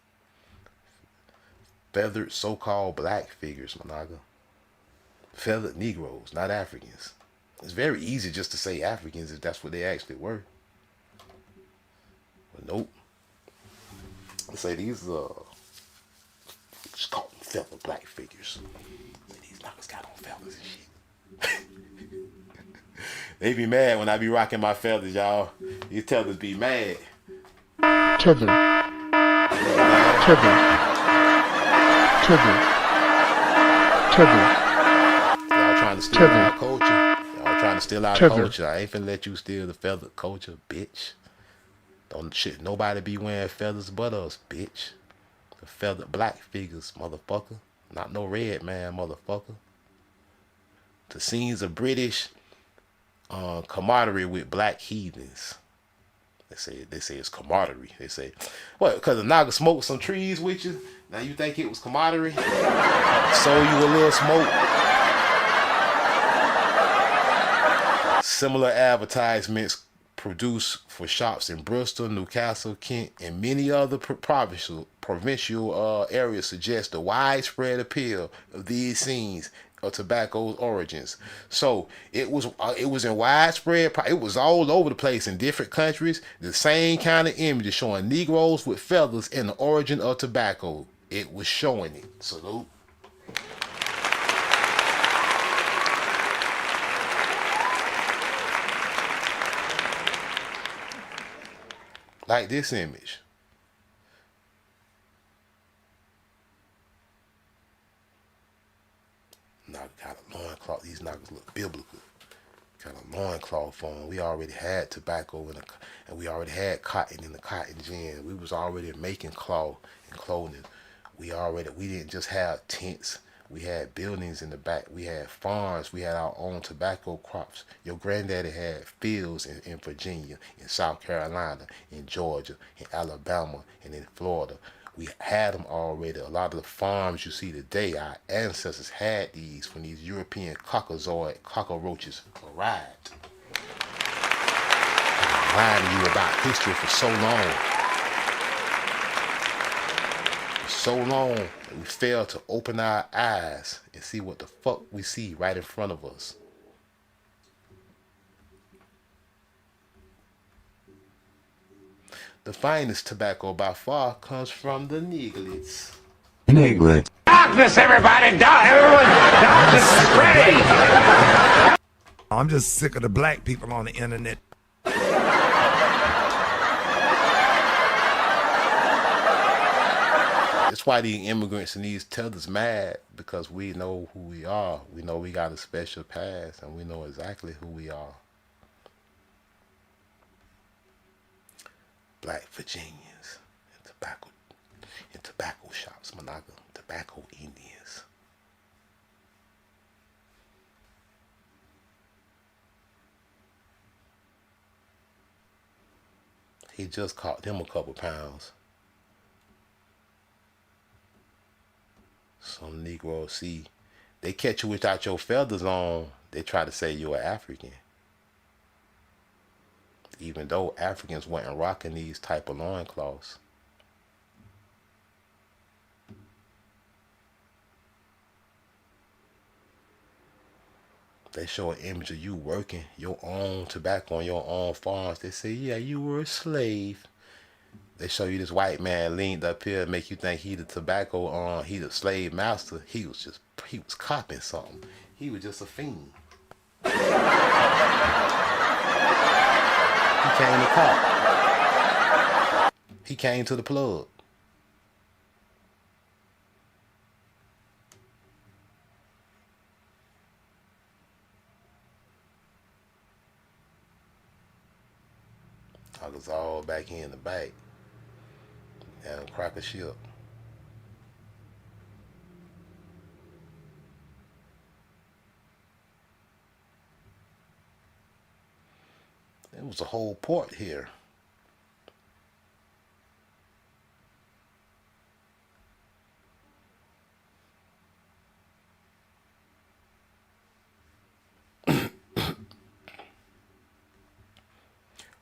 Feathered so-called black figures, Managa. Feathered Negroes, not Africans. It's very easy just to say Africans if that's what they actually were. But nope. Let's say these just call them feathered black figures. These knockers got on feathers and shit. They be mad when I be rocking my feathers, y'all. These tethers be mad. Tether. Y'all trying to steal our culture. Y'all trying to steal our culture. I ain't finna let you steal the feathered culture, bitch. Don't shit nobody be wearing feathers but us, bitch. The feathered black figures, motherfucker. Not no red man, motherfucker. The scenes of British camaraderie with black heathens. They say it's camaraderie. They say, what? Because the Naga smoked some trees with you. Now you think it was camaraderie? Sold you a little smoke. Similar advertisements produced for shops in Bristol, Newcastle, Kent, and many other provincial areas suggest the widespread appeal of these scenes of tobacco's origins. So it was in widespread. It was all over the place in different countries. The same kind of images showing Negroes with feathers in the origin of tobacco. It was showing it. Salute. Like this image. Now got a loincloth. These knockers look biblical. Got a loincloth on. We already had tobacco and we already had cotton in the cotton gin. We was already making cloth and clothing. We didn't just have tents. We had buildings in the back. We had farms. We had our own tobacco crops. Your granddaddy had fields in Virginia, in South Carolina, in Georgia, in Alabama, and in Florida. We had them already. A lot of the farms you see today, our ancestors had these when these European cockroaches arrived. I'm lying to you about history for so long. For so long, we fail to open our eyes and see what the fuck we see right in front of us. The finest tobacco by far comes from the Neglets. Neglet. Darkness, everybody! Darkness is spreading! I'm just sick of the black people on the internet. That's why the immigrants and these tethers mad, because we know who we are. We know we got a special past, and we know exactly who we are. black Virginians in tobacco shops, Monaga, tobacco Indians. He just caught them a couple pounds. Some Negroes, see, they catch you without your feathers on, they try to say you're African. Even though Africans weren't rocking these type of loincloths. They show an image of you working your own tobacco on your own farms. They say, yeah, you were a slave. They show you this white man leaned up here, make you think he the tobacco, he the slave master. He was copying something. He was just a fiend. He came to cop. He came to the plug. I was all back here in the back. And crack a ship. There was a whole port here.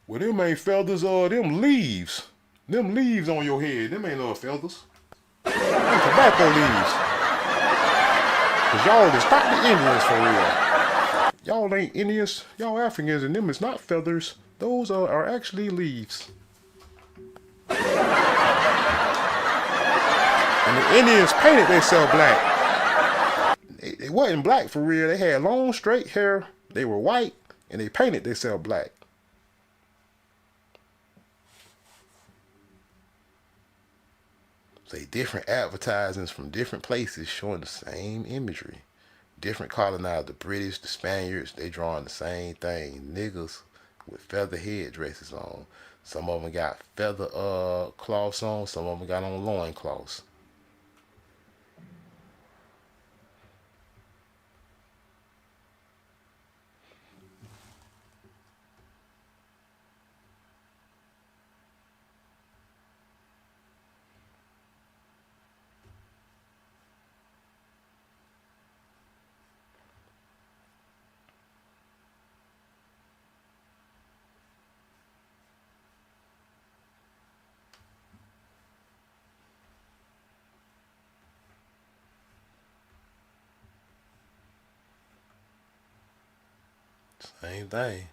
Well, them ain't feathers, them leaves. Them leaves on your head, them ain't no feathers. Them tobacco leaves. Cause y'all just stop the Indians for real. Y'all ain't Indians, y'all Africans, and them is not feathers. Those are actually leaves. And the Indians painted themselves black. They wasn't black for real. They had long straight hair. They were white, and they painted themselves black. Say different advertisements from different places showing the same imagery. Different colonizers, the British, the Spaniards, they drawing the same thing. Niggas with feather head dresses on. Some of them got feather cloths on. Some of them got on loin cloths. Same thing.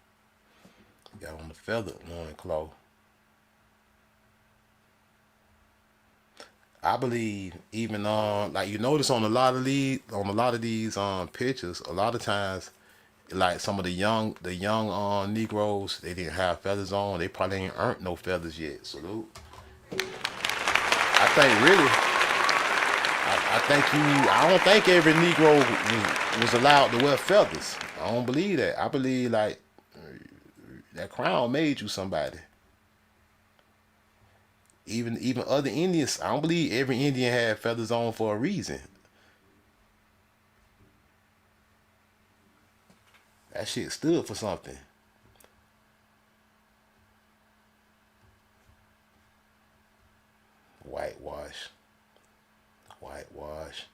Got on the feathered loincloth. I believe even like you notice on a lot of these pictures, a lot of times like some of the young Negroes, they didn't have feathers on. They probably ain't earned no feathers yet. Salute. I think really, I don't think every Negro was allowed to wear feathers. I don't believe that. I believe like that crown made you somebody. Even other Indians, I don't believe every Indian had feathers on for a reason. That shit stood for something. Whitewash. Whitewash.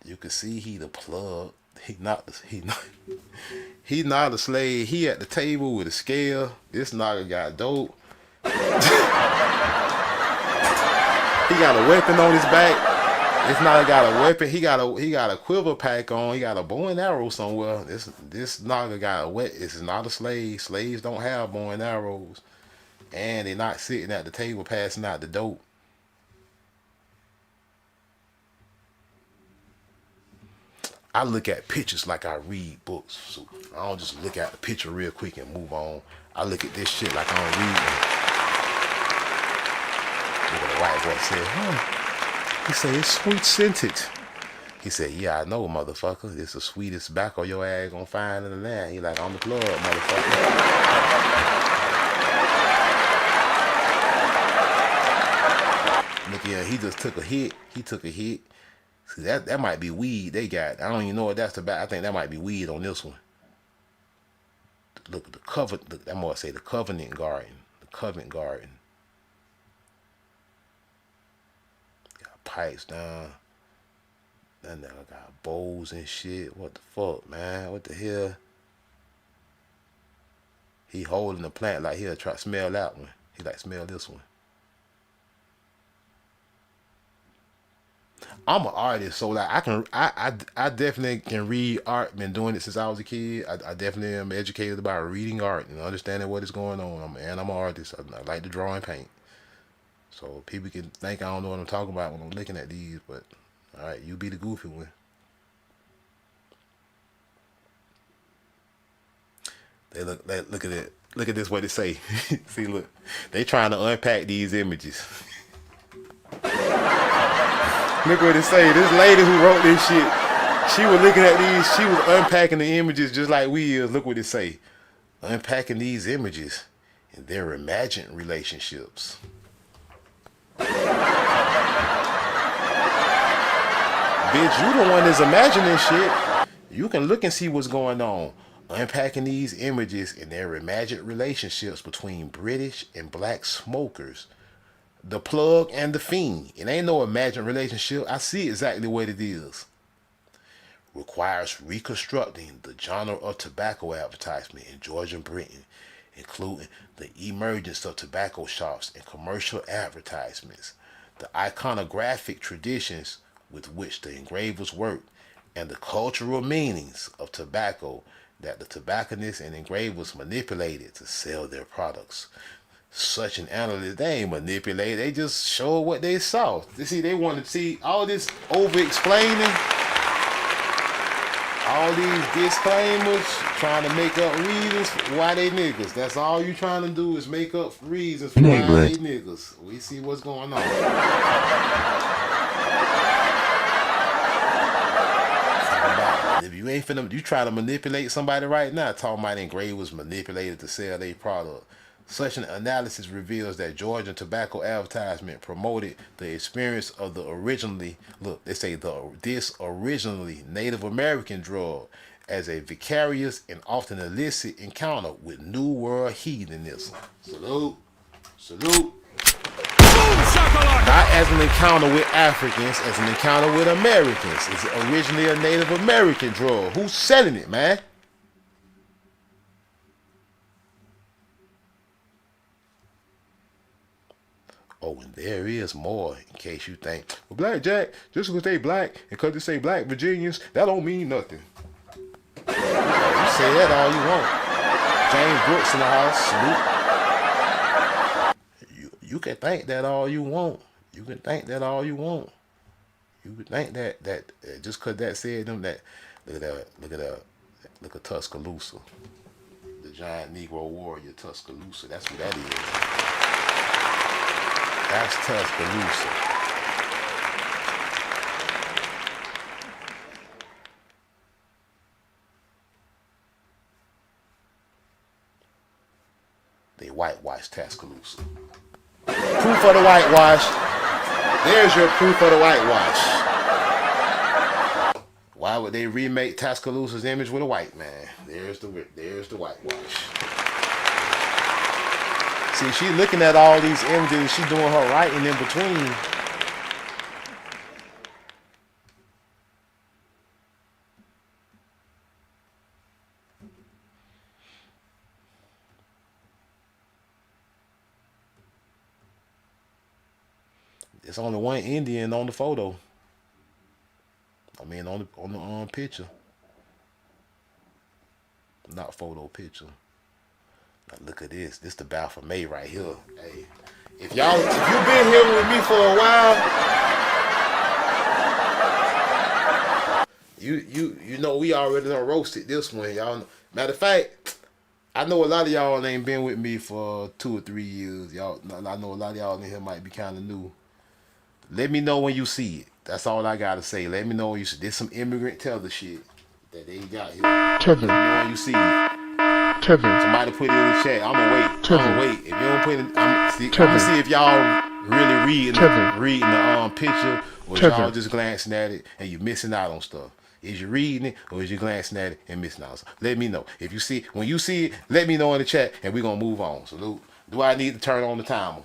You can see he the plug. He not a slave. He at the table with a scale. This nigga got dope. He got a weapon on his back. This nigga got a weapon. He got a quiver pack on. He got a bow and arrow somewhere. This nigga got a weapon. This is not a slave. Slaves don't have bow and arrows, and they're not sitting at the table passing out the dope. I look at pictures like I read books. So I don't just look at the picture real quick and move on. I look at this shit like I'm reading. Look at the white boy said, huh? He said it's sweet scented. He said, yeah, I know, motherfucker. It's the sweetest tobacco your ass gonna find in the land. He like, I'm the plug, motherfucker. Look here, he just took a hit. He took a hit. See, that might be weed they got. I don't even know what that's about. I think that might be weed on this one. Look, the cover. Look, that more say the Covenant Garden. The Covenant Garden. Got pipes down. That nigga got bowls and shit. What the fuck, man? What the hell? He holding the plant like he'll try to smell that one. He like smell this one. I'm an artist, so like I definitely can read art. Been doing it since I was a kid. I definitely am educated about reading art and understanding what is going on. I'm an artist. I like to draw and paint. So people can think I don't know what I'm talking about when I'm looking at these, but all right, you be the goofy one. They look at it. Look at this, what they say. See, look, they trying to unpack these images. Look what it say. This lady who wrote this shit, she was looking at these. She was unpacking the images just like we is. Look what it say. Unpacking these images and their imagined relationships. Bitch, you the one that's imagining shit. You can look and see what's going on. Unpacking these images and their imagined relationships between British and black smokers. The plug and the fiend. It ain't no imagined relationship. I see exactly what it is. Requires reconstructing the genre of tobacco advertisement in Georgia and Britain, including the emergence of tobacco shops and commercial advertisements, the iconographic traditions with which the engravers worked, and the cultural meanings of tobacco that the tobacconists and engravers manipulated to sell their products. Such an analyst, they ain't manipulate. They just show what they saw. You see, they want to see all this over-explaining, all these disclaimers, trying to make up reasons why they niggas. That's all you trying to do is make up reasons for why they niggas. We see what's going on. If you ain't finna, you try to manipulate somebody right now, talking about engravers manipulated to sell their product. Such an analysis reveals that Georgian tobacco advertisement promoted the experience of the originally, look, they say this originally Native American drug as a vicarious and often illicit encounter with New World heathenism. Salute. Salute. Not as an encounter with Africans, as an encounter with Americans. It's originally a Native American drug. Who's selling it, man? Oh, and there is more, in case you think, well, Black Jack, just because they black and because they say black Virginians, that don't mean nothing. You say that all you want. James Brooks in the house, salute. You can think that all you want. You can think that all you want. You can think that just because that said them that, look at Tuscaloosa. The giant Negro warrior Tuscaloosa. That's what that is. That's Tuscaloosa. They whitewashed Tuscaloosa. Proof of the whitewash. There's your proof of the whitewash. Why would they remake Tuscaloosa's image with a white man? There's the whitewash. See, she looking at all these images and she doing her writing in between. It's only one Indian on the photo. I mean, on the picture. Not photo, picture. Now look at this. This the Baphomet right here. Hey, if you've been here with me for a while, you know we already done roasted this one, y'all. Matter of fact, I know a lot of y'all ain't been with me for 2 or 3 years. Y'all, I know a lot of y'all in here might be kind of new. Let me know when you see it. That's all I gotta say. Let me know when you see. There's some immigrant tether shit that they got here. Tether. Let me know when you see it. Tether. Somebody put it in the chat. I'ma wait. Tether. I'ma wait. If you don't put it, I'ma see if y'all really reading the picture, or y'all just glancing at it and you missing out on stuff. Is you reading it, or is you glancing at it and missing out on stuff? Let me know. If you see, when you see it, let me know in the chat, and we're gonna move on. So do I need to turn on the timer?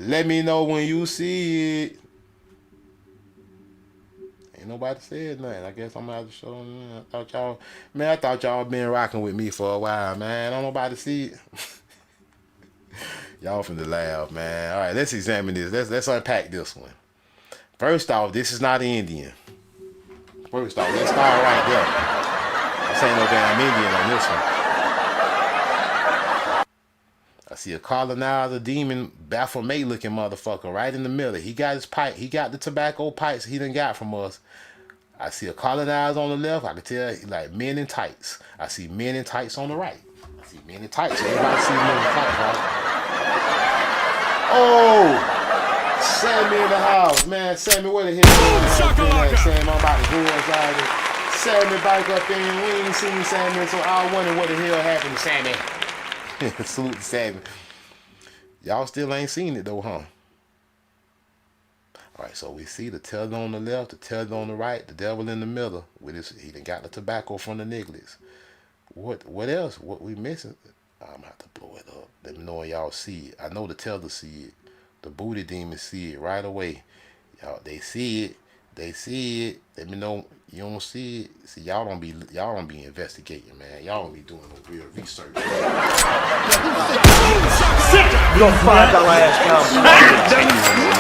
Let me know when you see it. Ain't nobody said nothing. I guess I'm gonna have to show them. I thought y'all been rocking with me for a while, man. Don't nobody see it. Y'all from the lab, man. All right, let's examine this. Let's unpack this one. First off, this is not Indian. First off, let's start right there. This ain't no damn Indian on this one. I see a colonizer demon Baphomet looking motherfucker right in the middle. He got his pipe. He got the tobacco pipes he done got from us. I see a colonizer on the left. I can tell like men in tights. I see men in tights on the right. I see men in tights. Everybody see men in tights, right? Oh, Sammy in the house, man. Sammy, where the hell you at? Sammy, I'm about to go inside it. Sammy back up in. We ain't seen Sammy, so I wonder what the hell happened to Sammy. Salute to Sammy. Y'all still ain't seen it though, huh? All right, so we see the tether on the left, the tether on the right, the devil in the middle. With his, he done got the tobacco from the nigglets. What else? What we missing? I'm gonna have to blow it up. Let me know when y'all see it. I know the tether see it. The booty demons see it right away. Y'all, they see it. They see it. Let me know you don't see it. See, y'all don't be investigating, man. Y'all don't be doing no real research. You don't find the last count.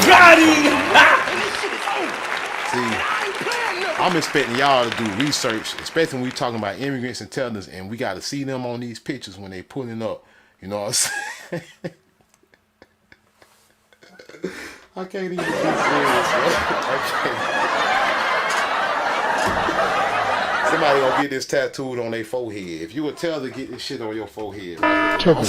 Got him. See, I'm expecting y'all to do research, especially when we talking about immigrants and tethers, and we got to see them on these pictures when they pulling up. You know what I'm saying? I can't even be serious, man. Somebody gonna get this tattooed on their forehead. If you would tell to get this shit on your forehead, right? Tether.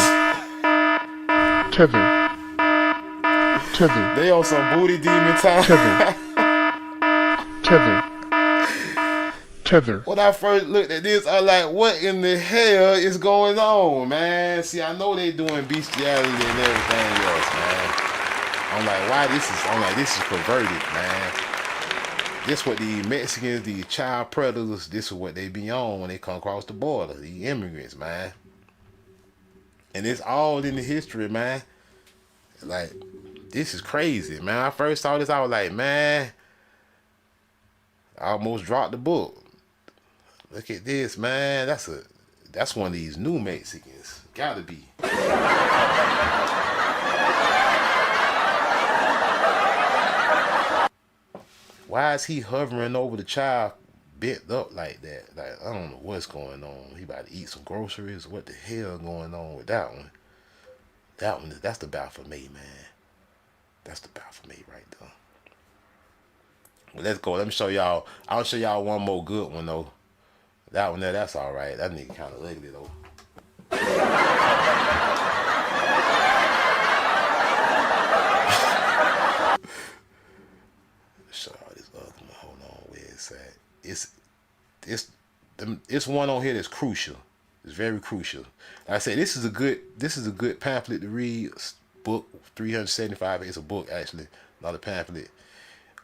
They on some booty demon time. Tether. When I first looked at this, I like, what in the hell is going on, man? See, I know they doing bestiality and everything else, man. I'm like, this is perverted, man. This what the Mexicans, the child predators, this is what they be on when they come across the border, the immigrants, man. And it's all in the history, man. Like, this is crazy, man. I first saw this, I was like, man, I almost dropped the book. Look at this, man. That's one of these new Mexicans. Gotta be. Why is he hovering over the child bent up like that? Like, I don't know what's going on. He about to eat some groceries. What the hell going on with that one? That's the Baphomet, man. That's the Baphomet right there. Well, let's go. Let me show y'all. I'll show y'all one more good one, though. That one there, that's all right. That nigga kind of ugly, though. Show y'all this other one. Hold on, where it's at. It's one on here that's crucial. It's very crucial. Like I said, this is a good pamphlet to read. Book 375. It's a book actually, not a pamphlet.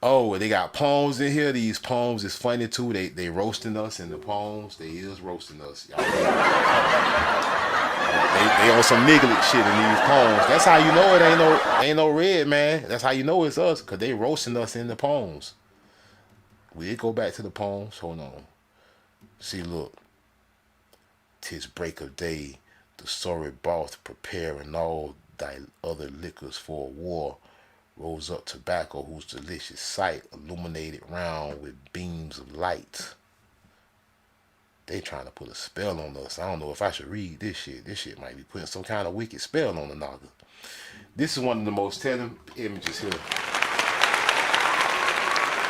Oh, they got poems in here. These poems is funny too. They roasting us in the poems. They is roasting us, y'all. They on some niglet shit in these poems. That's how you know it ain't no red, man. That's how you know it's us, cause they roasting us in the poems. We did go back to the poems. Hold on. See, look. 'Tis break of day, the sorry broth preparing all thy other liquors for a war. Rose up tobacco whose delicious sight illuminated round with beams of light. They trying to put a spell on us. I don't know if I should read this shit. This shit might be putting some kind of wicked spell on the nigga. This is one of the most telling images here.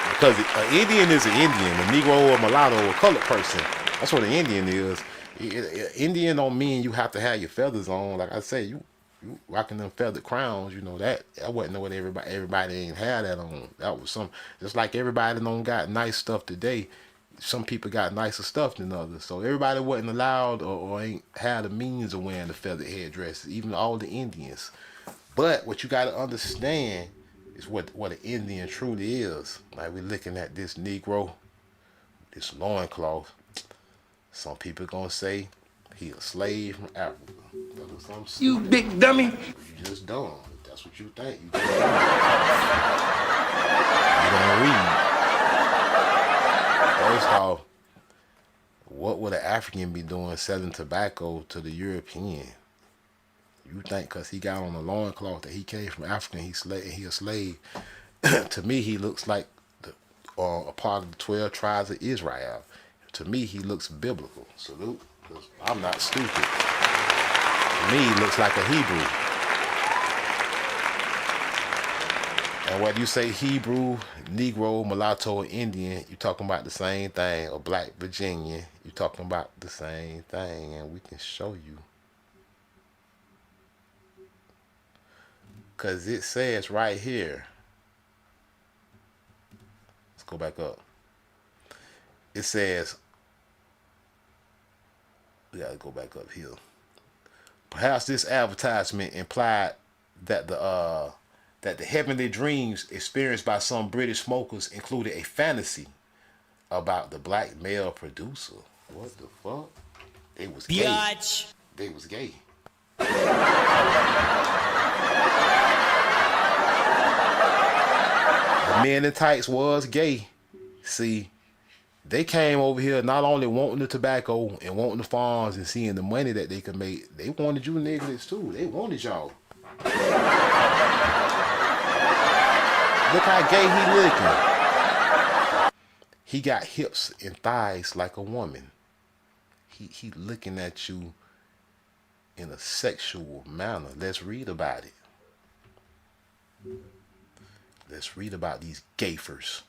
Because an Indian is an Indian. A Negro or mulatto or colored person. That's what an Indian is. Indian don't mean you have to have your feathers on. Like I say, you rocking them feathered crowns. You know that wasn't what everybody ain't had that on. That was some, just like everybody don't got nice stuff today. Some people got nicer stuff than others. So everybody wasn't allowed or ain't had the means of wearing the feathered headdresses, even all the Indians. But what you got to understand is what an Indian truly is. Like we're looking at this Negro, this loincloth. Some people gonna say he a slave from Africa. You big dummy. You just dumb. If that's what you think. You just dumb. You don't read. First off, what would an African be doing selling tobacco to the European? You think because he got on a loincloth that he came from Africa and he a slave? To me, he looks like a part of the 12 tribes of Israel. To me, he looks biblical. Salute, because I'm not stupid. To me, he looks like a Hebrew. And whether you say Hebrew, Negro, mulatto, or Indian, you're talking about the same thing. Or Black Virginian, you're talking about the same thing. And we can show you. Because it says right here. Let's go back up. It says, we gotta go back up here. Perhaps this advertisement implied that the heavenly dreams experienced by some British smokers included a fantasy about the black male producer. What the fuck? They was gay. Biatch. They was gay. The men in tights was gay. See, they came over here not only wanting the tobacco and wanting the farms and seeing the money that they could make, they wanted you niggas too. They wanted y'all. Look how gay he looking. He got hips and thighs like a woman. He looking at you in a sexual manner. Let's read about it. Let's read about these gayfers.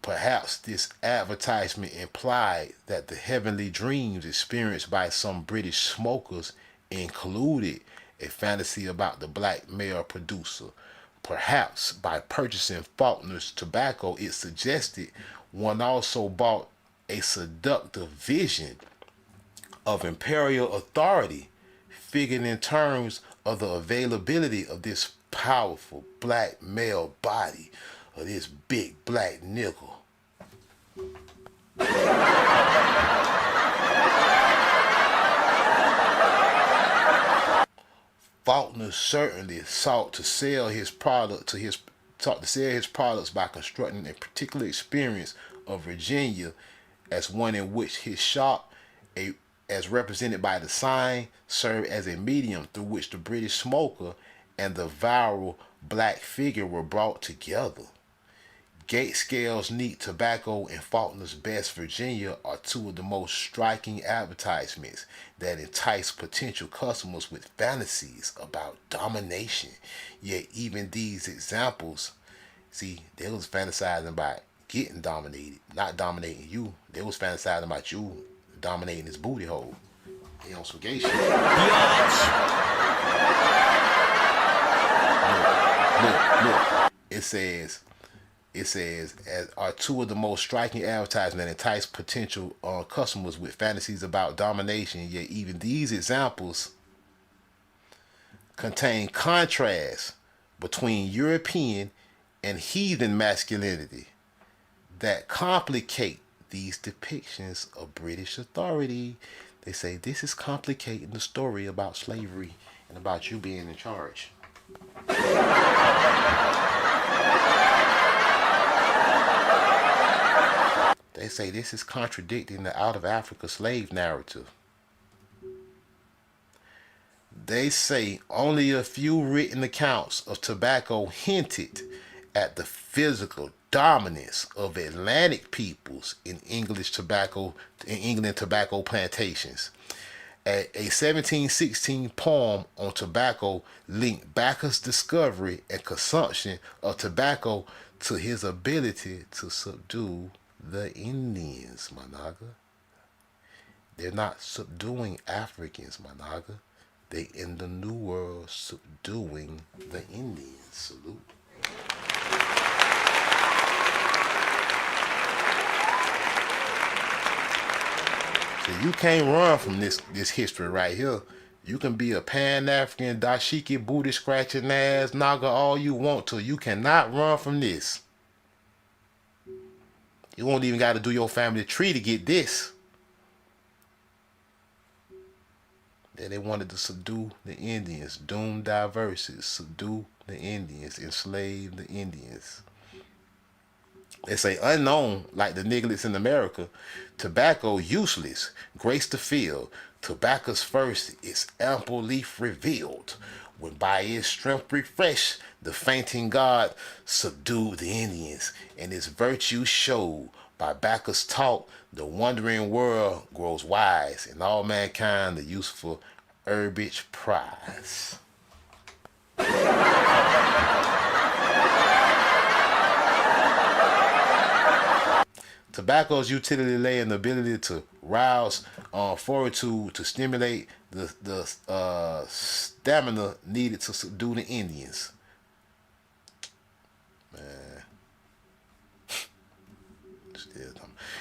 Perhaps this advertisement implied that the heavenly dreams experienced by some British smokers included a fantasy about the black male producer. Perhaps by purchasing Faulkner's tobacco, it suggested one also bought a seductive vision of imperial authority, figuring in terms of the availability of this powerful black male body, of this big black nigga. Faulkner certainly sought to sell his product products by constructing a particular experience of Virginia as one in which his shop, as represented by the sign, served as a medium through which the British smoker and the viral black figure were brought together. Gatescale's Neat Tobacco and Faulkner's Best Virginia are two of the most striking advertisements that entice potential customers with fantasies about domination. Yet even these examples, see, they was fantasizing about getting dominated, not dominating you. They was fantasizing about you dominating his booty hole. They on some gay shit. Look. It says, as are two of the most striking advertisements that entice potential customers with fantasies about domination, yet even these examples contain contrasts between European and heathen masculinity that complicate these depictions of British authority. They say this is complicating the story about slavery and about you being in charge. They say this is contradicting the out of Africa slave narrative. They say only a few written accounts of tobacco hinted at the physical dominance of Atlantic peoples in England tobacco plantations. A 1716 poem on tobacco linked Bacchus' discovery and consumption of tobacco to his ability to subdue the Indians, my nigga. They're not subduing Africans, my naga. They in the New World subduing the Indians. Salute. So you can't run from this history right here. You can be a Pan-African, dashiki, booty scratching ass, naga all you want to. You cannot run from this. You won't even got to do your family tree to get this. Then they wanted to subdue the Indians, doom diverses, subdue the Indians, enslave the Indians. They say unknown, like the nigglets in America, tobacco useless, grace the field. Tobacco's first, its ample leaf revealed. When by its strength refreshed, the fainting God subdued the Indians, and its virtue showed. By Bacchus taught, the wondering world grows wise, and all mankind the useful herbage prize. Tobacco's utility lay in the ability to rouse fortitude, to stimulate the stamina needed to subdue the Indians. Man.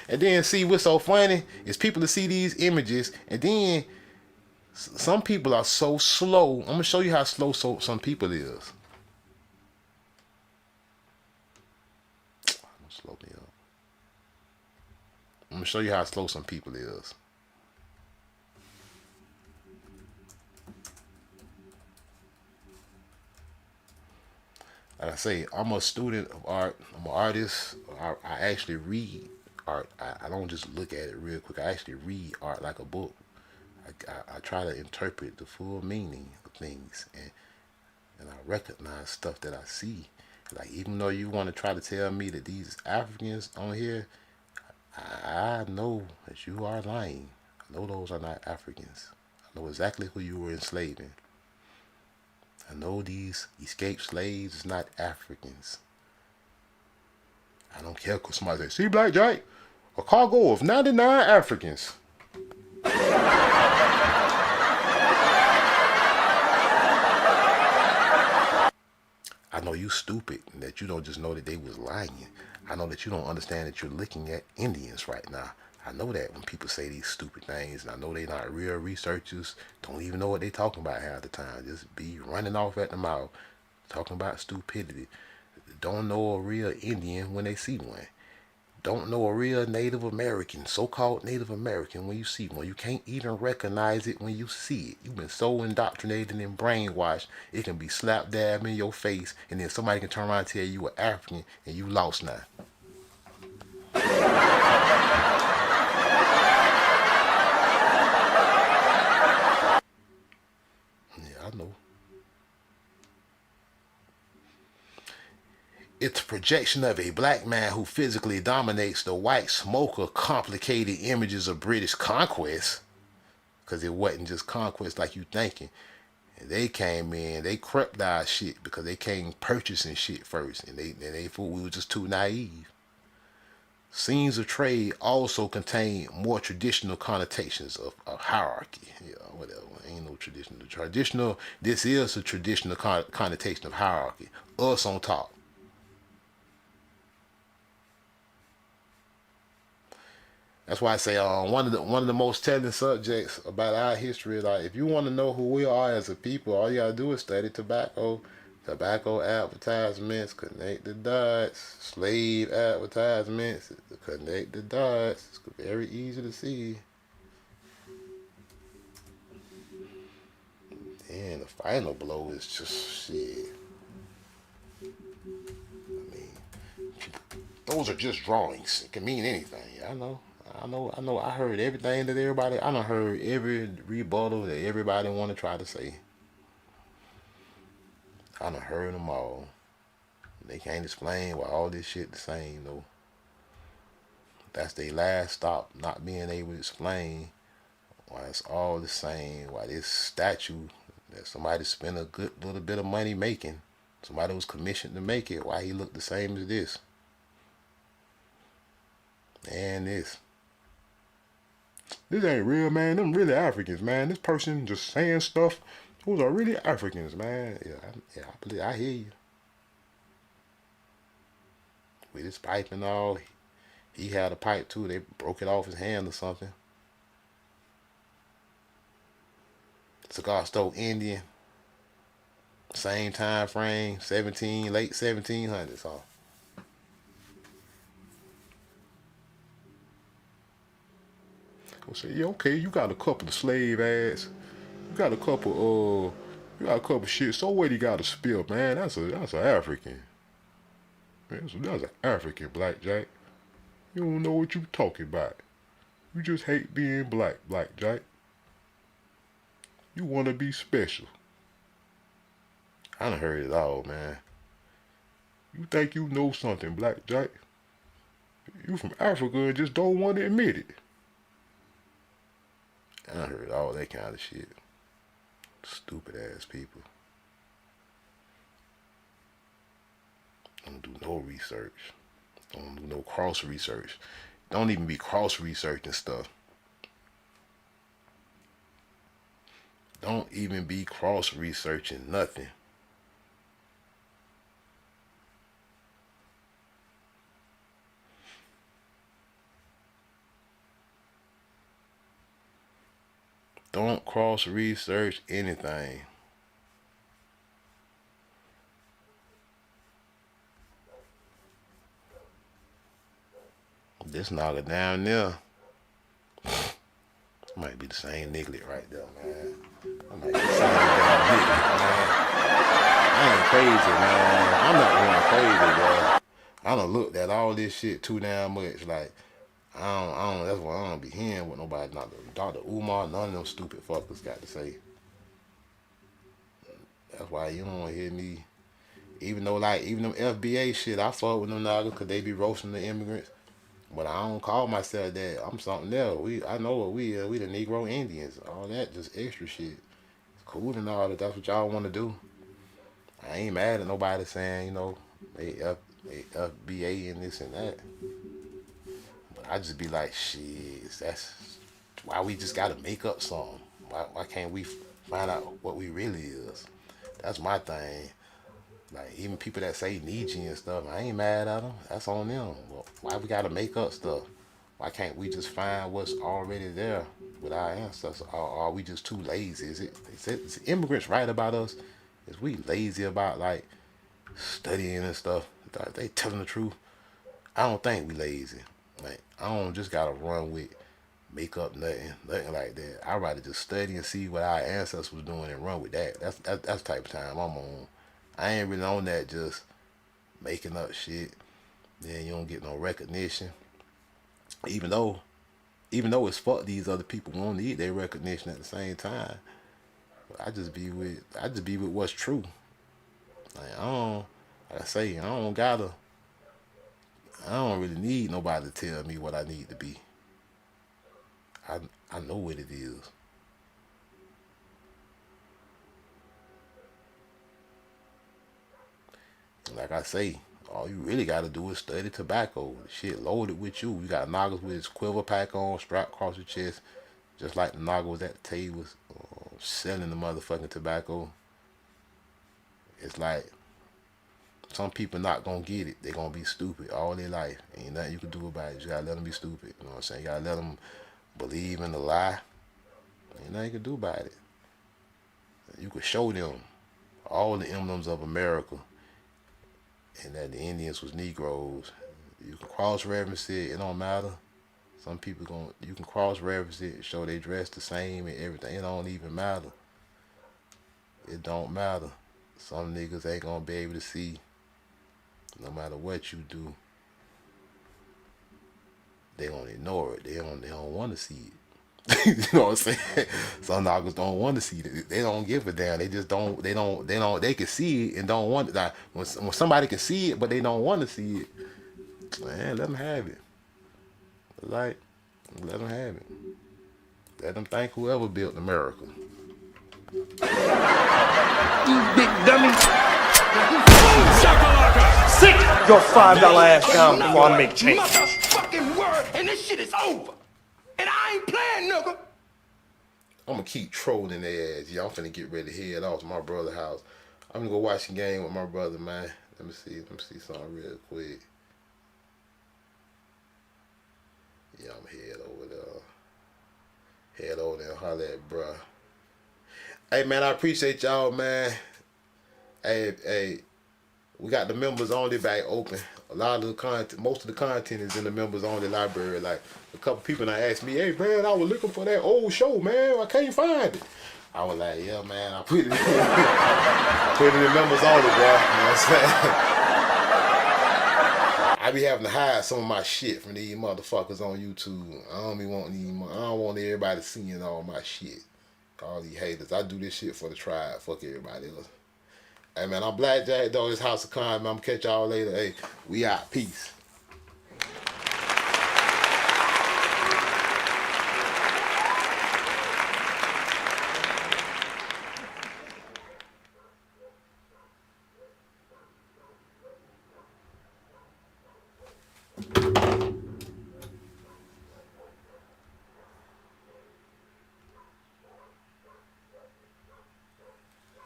And then see what's so funny is people to see these images, and then some people are so slow. I'm gonna show you how slow some people is. Slow me up. I'm gonna show you how slow some people is. Like I say, I'm a student of art. I'm an artist. I actually read art. I don't just look at it real quick. I actually read art like a book. I try to interpret the full meaning of things, and I recognize stuff that I see. Like, even though you want to try to tell me that these Africans on here, I know that you are lying. I know those are not Africans. I know exactly who you were enslaving. I know these escaped slaves is not Africans. I don't care because somebody say, see, Black Jack, a cargo of 99 Africans. I know you stupid and that you don't just know that they was lying. I know that you don't understand that you're looking at Indians right now. I know that when people say these stupid things, and I know they not real researchers, don't even know what they talking about half the time. Just be running off at the mouth, talking about stupidity. Don't know a real Indian when they see one. Don't know a real Native American, so-called Native American when you see one. You can't even recognize it when you see it. You've been so indoctrinated and brainwashed, it can be slap dab in your face, and then somebody can turn around and tell you you're African, and you lost now. Yeah, I know. It's a projection of a black man who physically dominates the white smoker complicated images of British conquest. Because it wasn't just conquest like you thinking. And they came in, they crept our shit because they came purchasing shit first. And they thought we were just too naive. Scenes of trade also contain more traditional connotations of hierarchy. Yeah, whatever. Ain't no traditional. This is a traditional connotation of hierarchy. Us on top. That's why I say one of the most telling subjects about our history is, like, if you want to know who we are as a people, all you gotta do is study tobacco advertisements, connect the dots, slave advertisements, connect the dots. It's very easy to see. And the final blow is just shit. I mean, those are just drawings. It can mean anything. I know. I heard everything that everybody, I done heard every rebuttal that everybody want to try to say. I done heard them all. They can't explain why all this shit the same, though. That's their last stop, not being able to explain why it's all the same, why this statue that somebody spent a good little bit of money making, somebody was commissioned to make it, why he looked the same as this. And this. This ain't real, man. Them really Africans, man. This person just saying stuff. Those are really Africans, man. Yeah, I believe, I hear you. With his pipe and all, he had a pipe too. They broke it off his hand or something. Cigar store Indian. Same time frame, late 1700s. So. I'll say, yeah, okay, you got a couple of slave ass. You got a couple shit. So what he got to spill, man? That's an African. Man, so that's an African, Blackjack. You don't know what you talking about. You just hate being black, Blackjack. You want to be special. I done heard it all, man. You think you know something, Blackjack. You from Africa and just don't want to admit it. I done heard all that kind of shit. Stupid ass people. Don't do no research. Don't do no cross research. Don't even be cross researching stuff. Don't even be cross researching nothing. Don't cross research anything. This nigga down there might be the same nigga right there, man. I might be the same damn nigga, man. I ain't crazy, man. I'm not going crazy, bro. I done looked at all this shit too damn much. Like, I don't, that's why I don't be hearing what nobody, not Dr. Umar, none of them stupid fuckers got to say. That's why you don't hear me. Even though, like, even them FBA shit, I fuck with them niggas because they be roasting the immigrants. But I don't call myself that. I'm something else. I know what we are. We the Negro Indians. All that, just extra shit. It's cool and all that. That's what y'all want to do. I ain't mad at nobody saying, you know, they FBA and this and that. But I just be like, shit, that's why we just got to make up something. Why can't we find out what we really is? That's my thing. Like, even people that say Nietzsche and stuff, I ain't mad at them. That's on them. Well, why we gotta make up stuff? Why can't we just find what's already there with our ancestors? Or are we just too lazy? Is immigrants right about us? Is we lazy about, like, studying and stuff? Are they telling the truth? I don't think we lazy. Like, I don't just gotta run with make up nothing like that. I'd rather just study and see what our ancestors was doing and run with that. That's the type of time I'm on. I ain't really on that just making up shit. Then you don't get no recognition. Even though it's fuck these other people won't need their recognition at the same time. But I just be with what's true. Like I don't really need nobody to tell me what I need to be. I know what it is. Like I say, all you really got to do is study tobacco. The shit loaded with you. You got noggles with his quiver pack on, strapped across your chest, just like the noggle was at the table selling the motherfucking tobacco. It's like some people not gonna get it. They gonna be stupid all their life. Ain't nothing you can do about it. You gotta let them be stupid. You know what I'm saying? You gotta let them believe in the lie. Ain't nothing you can do about it. You can show them all the emblems of America. And that the Indians was Negroes. You can cross-reference it. It don't matter. Some people you can cross-reference it, show they dress the same and everything. It don't even matter. It don't matter. Some niggas ain't gonna be able to see. No matter what you do, they gonna ignore it. They don't want to see it. You know what I'm saying? Some niggas don't want to see it. They don't give a damn. They just don't. They can see it and don't want it. Like when somebody can see it, but they don't want to see it. Man, let them have it. Like, let them have it. Let them thank whoever built America. You big dummy. Sit your $5 ass down before I make change. Motherfucking word, and this shit is over. And I ain't playing, nigga. I'm gonna keep trolling their ass. Yeah, I'm finna get ready to head off to my brother's house. I'm gonna go watch the game with my brother, man. Let me see something real quick. Yeah, I'm head over there. Head over there and holler at bruh. Hey man, I appreciate y'all, man. Hey, we got the members only back open. A lot of the content, most of the content is in the members only library. Like a couple people now asked me, hey man, I was looking for that old show, man. I can't find it. I was like, yeah man, I put it in, I put it in members only, bro. You know what I'm saying? I be having to hide some of my shit from these motherfuckers on YouTube. I don't want everybody seeing all my shit. All these haters. I do this shit for the tribe. Fuck everybody else. Hey man, I'm Blackjack, though. This House of Con, man. I'm gonna catch y'all later. Hey, we out. Peace.